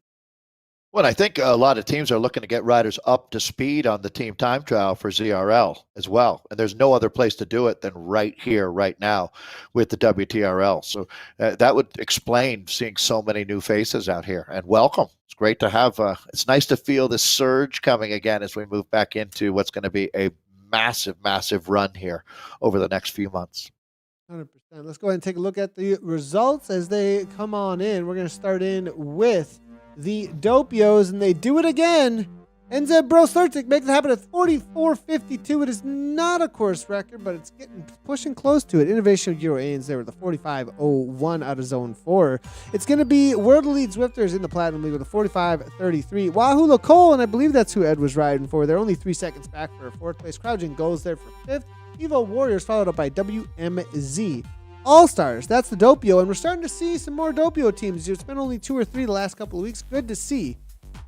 Well, I think a lot of teams are looking to get riders up to speed on the team time trial for ZRL as well. And there's no other place to do it than right here, right now with the WTRL. So that would explain seeing so many new faces out here. And welcome. It's great to have, it's nice to feel this surge coming again as we move back into what's going to be a massive, massive run here over the next few months. 100%. Let's go ahead and take a look at the results as they come on in. We're going to start in with the Dopios, and they do it again. NZ Bro Slurtic makes it happen at 44.52. It is not a course record, but it's pushing close to it. Innovation of Euro Ains there with a 45.01 out of zone 4. It's going to be World Elite Zwifters in the Platinum League with a 45.33. Wahoo Lacole, and I believe that's who Ed was riding for. They're only 3 seconds back for 4th place. Crouching goes there for 5th. Evo Warriors followed up by WMZ. All-Stars, that's the Doppio, and we're starting to see some more Doppio teams. It's been only 2 or 3 the last couple of weeks. Good to see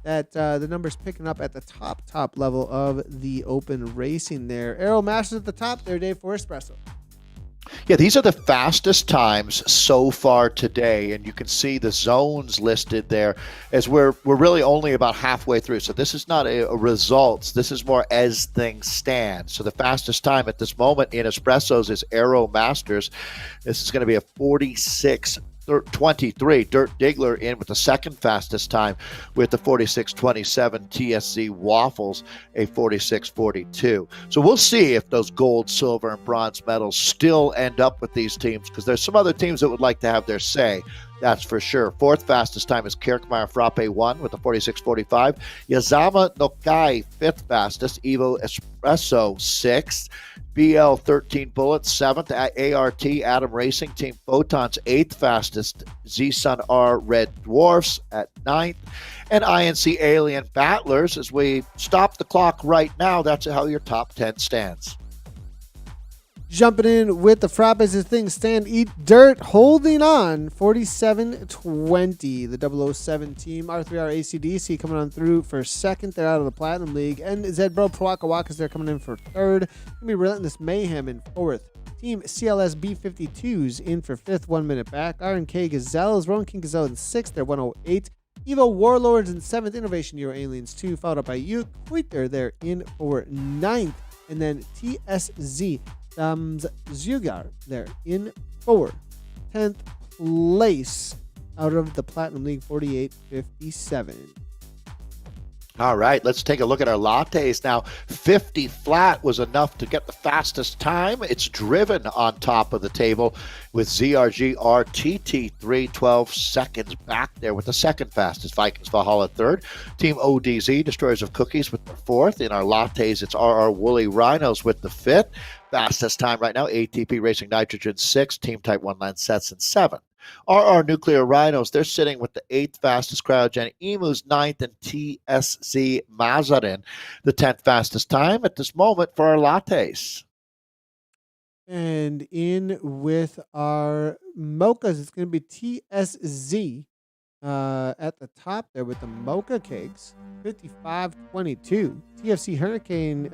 that the numbers picking up at the top level of the open racing there. Aero Masters at the top there, Dave, for Espresso. Yeah, these are the fastest times so far today, and you can see the zones listed there as we're really only about halfway through. So this is not a results. This is more as things stand. So the fastest time at this moment in Espressos is Aero Masters. This is going to be a 46.23. Dirt Diggler in with the second fastest time with the 46.27. TSZ Waffles a 46.42. So we'll see if those gold, silver, and bronze medals still end up with these teams, because there's some other teams that would like to have their say. That's for sure. Fourth fastest time is Kirkmeyer Frappe 1 with a 46.45. Yazama Nokai, fifth fastest. Evo Espresso, sixth. BL 13 Bullets, 7th. ART Adam Racing Team Photons, 8th fastest. Z-Sun R Red Dwarfs at 9th. And INC Alien Battlers, as we stop the clock right now, that's how your top 10 stands. Jumping in with the Frappes as things stand, Eat Dirt holding on, 47.20. The 007 team, R3R ACDC coming on through for second. They're out of the Platinum League. And Zedbro Prawaka Wakas, they're coming in for third. Gonna be Relentless Mayhem in fourth. Team CLS B52s in for fifth, 1 minute back. RNK Gazelles, Rowan King Gazelle in sixth, they're 108. Evo Warlords in seventh. Innovation Euro Aliens 2, followed up by Quiter, they're in for ninth. And then TSZ Zugar, they're in for 10th place out of the Platinum League, 48.57. All right, let's take a look at our lattes now. 50 flat was enough to get the fastest time. It's driven on top of the table with ZRG RTT 312 seconds back there with the second fastest. Vikings Valhalla third. Team ODZ, Destroyers of Cookies, with the fourth. In our lattes, it's RR Woolly Rhinos with the fifth. Fastest time right now, ATP Racing Nitrogen 6, Team Type 19 Sets in 7. RR Nuclear Rhinos, they're sitting with the 8th fastest. Cryogen Emus 9th, and TSZ Mazarin the 10th fastest time at this moment for our lattes. And in with our mochas, it's going to be TSZ at the top there with the mocha cakes, 55.22. TFC Hurricane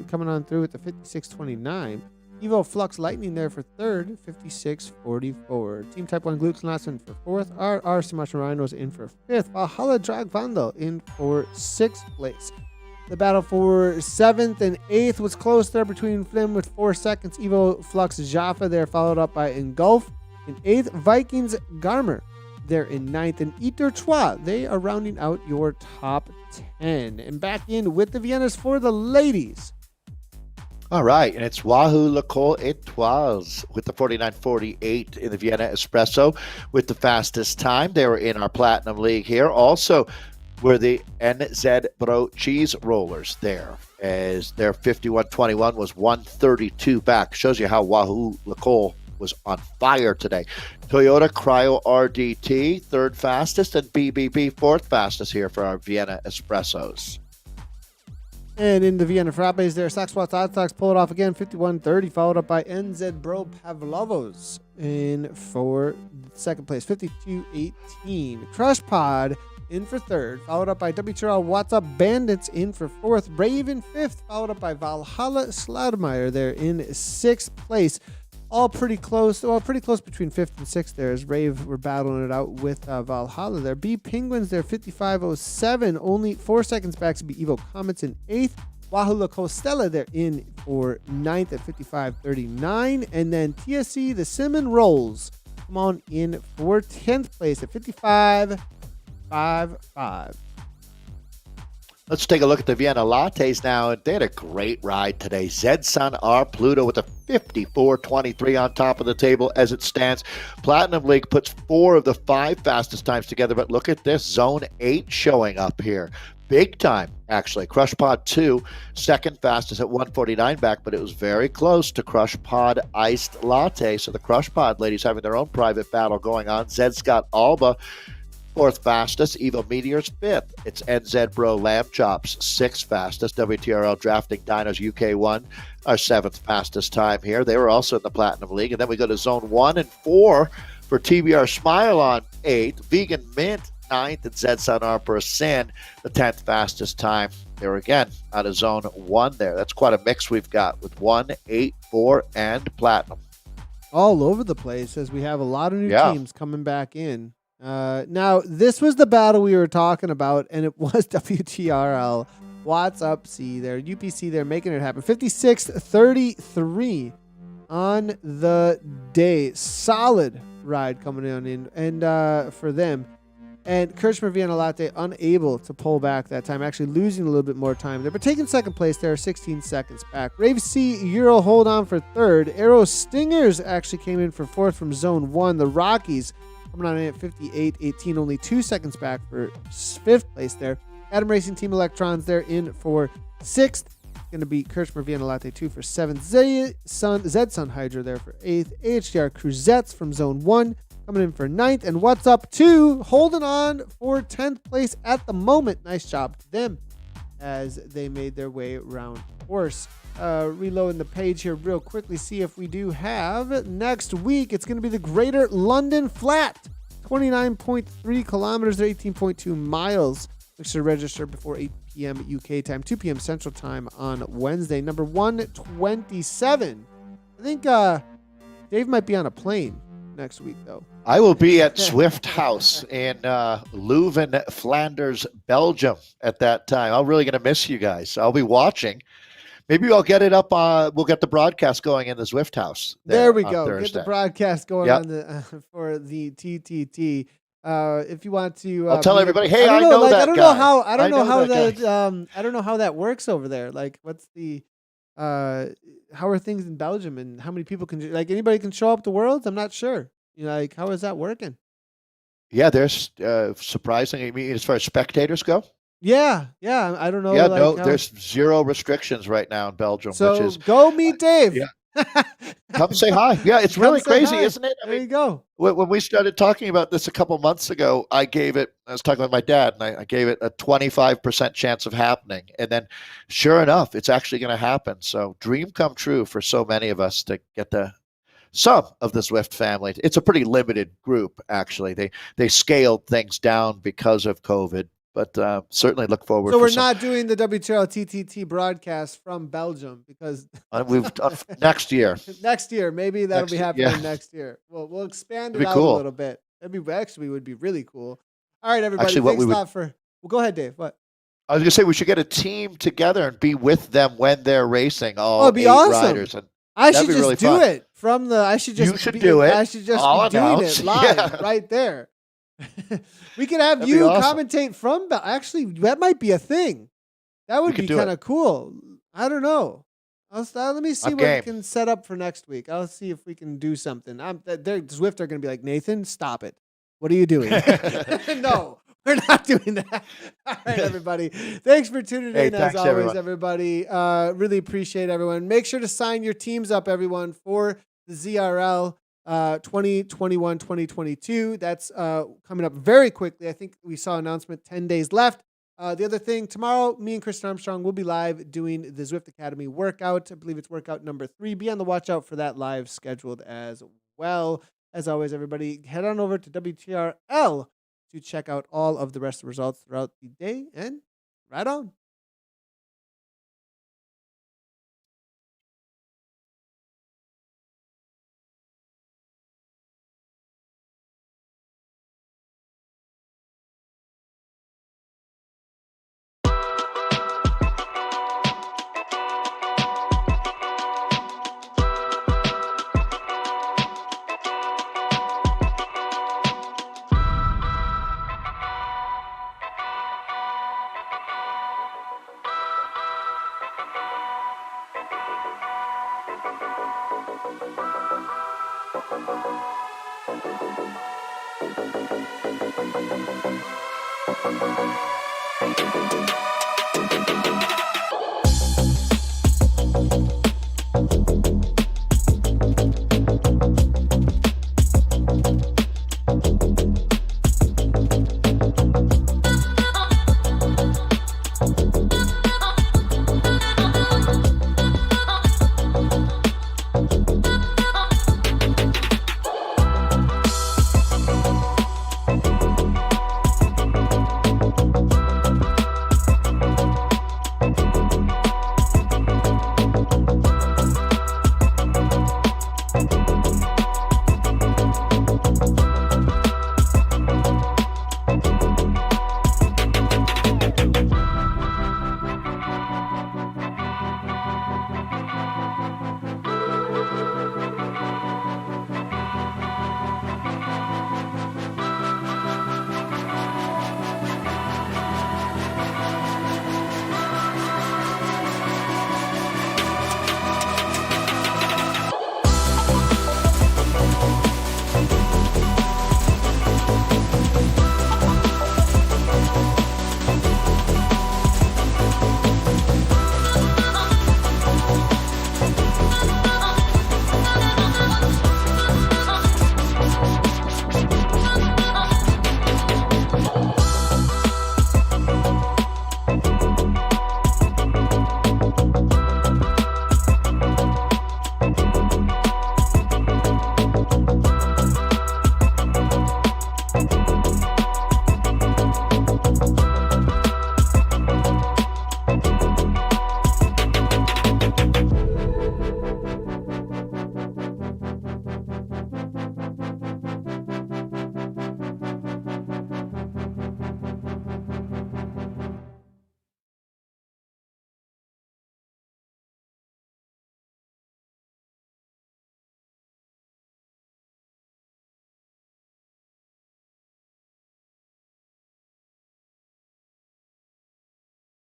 coming on through with the 56.29. Evo Flux Lightning there for third, 56.44. Team Type 1 Glukes in for fourth. RR Smash Rhinos in for fifth. Valhalla Drag Vandal in for sixth place. The battle for seventh and eighth was close there between Flim with 4 seconds. Evo Flux Jaffa there, followed up by Engulf in eighth. Vikings Garmer there in ninth. And Eater Trois, they are rounding out your top 10. And back in with the Viennas for the ladies. All right, and it's Wahoo Lacole Etoiles with the 49.48 in the Vienna Espresso with the fastest time. They were in our Platinum League here. Also, were the NZ Bro Cheese Rollers there, as their 51.21 was 132 back. Shows you how Wahoo Lacole was on fire today. Toyota Cryo RDT, third fastest, and BBB, fourth fastest here for our Vienna Espressos. And in the Vienna Frappes there, Sox Watts Odd Sox pull it off again, 51.30, followed up by NZ Bro Pavlovos in for second place, 52.18. Crush Pod in for third, followed up by WTRL What's Up Bandits in for fourth. Brave in fifth, followed up by Valhalla Slaudemeyer there in sixth place. all pretty close. Well, pretty close between 5th and 6th there as Rave were battling it out with Valhalla there. B Penguins there, 55.07, only 4 seconds back to be Evo Comets in 8th. Wahoo La Costella, they're in for 9th at 55.39. And then TSC, the Simon Rolls, come on in for 10th place at 55.55. Let's take a look at the Vienna Lattes now. They had a great ride today. Zedson R. Pluto with a 54.23 on top of the table as it stands. Platinum League puts 4 of the 5 fastest times together, but look at this. Zone 8 showing up here. Big time, actually. Crush Pod 2, second fastest at 149 back, but it was very close to Crush Pod Iced Latte. So the Crush Pod ladies having their own private battle going on. Zed Scott Alba, 4th fastest. Evo Meteors 5th. It's NZ Bro Lamb Chops 6th fastest. WTRL Drafting Dinos UK1 our 7th fastest time here. They were also in the Platinum League. And then we go to Zone 1 and 4 for TBR Smile on 8th. Vegan Mint 9th. And Zed Sun Arper Sin the 10th fastest time. They were again out of Zone 1 there. That's quite a mix we've got with 1, 8, 4, and Platinum. All over the place as we have a lot of new teams coming back in. Now, this was the battle we were talking about, and it was WTRL. What's up, C there? UPC there making it happen. 56-33 on the day. Solid ride coming on in and for them. And Kirchner Vienna Latte unable to pull back that time, actually losing a little bit more time there, but taking second place there, 16 seconds back. Rave C Euro hold on for 3rd. Aero Stingers actually came in for 4th from Zone 1. The Rockies coming on in at 58.18, only 2 seconds back for 5th place there. Adam Racing Team Electrons there in for 6th. Going to be Kirchner Vienna Latte 2 for 7th. Zed Sun Hydra there for 8th. AHDR Cruzettes from Zone 1 coming in for 9th. And What's Up 2 holding on for 10th place at the moment. Nice job to them as they made their way around course. Reloading the page here real quickly, see if we do have next week. It's going to be the Greater London Flat, 29.3 kilometers, 18.2 miles. Make sure to register before 8 p.m. UK time, 2 p.m. Central Time on Wednesday. Number 127. I think Dave might be on a plane next week, though. I will be at Swift House in Leuven, Flanders, Belgium at that time. I'm really going to miss you guys. I'll be watching. Maybe I'll get it up. We'll get the broadcast going in the Swift House. There we go. Thursday. Get the broadcast going on the for the TTT. If you want to, I'll tell everybody. Hey, I know that guy. I don't know how that works over there. Like, what's the how are things in Belgium and how many people can anybody can show up to Worlds? I'm not sure. Like, how is that working? Yeah, there's surprising. I mean, as far as spectators go. Yeah. I don't know. Yeah, no, there's 0 restrictions right now in Belgium. So which is, go meet Dave. Yeah. Come say hi. Yeah, it's really crazy, isn't it? There you go. When we started talking about this a couple months ago, I was talking with my dad, and I gave it a 25% chance of happening. And then sure enough, it's actually going to happen. So dream come true for so many of us to get some of the Zwift family. It's a pretty limited group, actually. They scaled things down because of COVID. But certainly look forward. So we're not doing the WTRL TTT broadcast from Belgium because we've next year. Next year, maybe that'll be happening next year. We'll expand it out a little bit. Would be really cool. All right, everybody. Actually, thanks a lot for. Well, go ahead, Dave. What? I was gonna say we should get a team together and be with them when they're racing. All it'd be 8 awesome. riders. And I should just really do fun. it from the. I should just. You should do it. I should just I'll be doing announce. it live right there. We could have you awesome. commentate from. Actually, that might be a thing. That would be kind of cool. I don't know. Let me see what we can set up for next week. I'll see if we can do something. Zwift are going to be like, Nathan, stop it. What are you doing? No, we're not doing that. All right, everybody. Thanks for tuning in as always, everybody. Really appreciate everyone. Make sure to sign your teams up, everyone, for the ZRL 2021-2022. That's coming up very quickly. I think we saw an announcement 10 days left. The other thing, tomorrow, me and Kristen Armstrong will be live doing the Zwift Academy workout. I believe it's workout number 3. Be on the watch out for that live scheduled as well. As always, everybody, head on over to WTRL to check out all of the rest of the results throughout the day, and right on.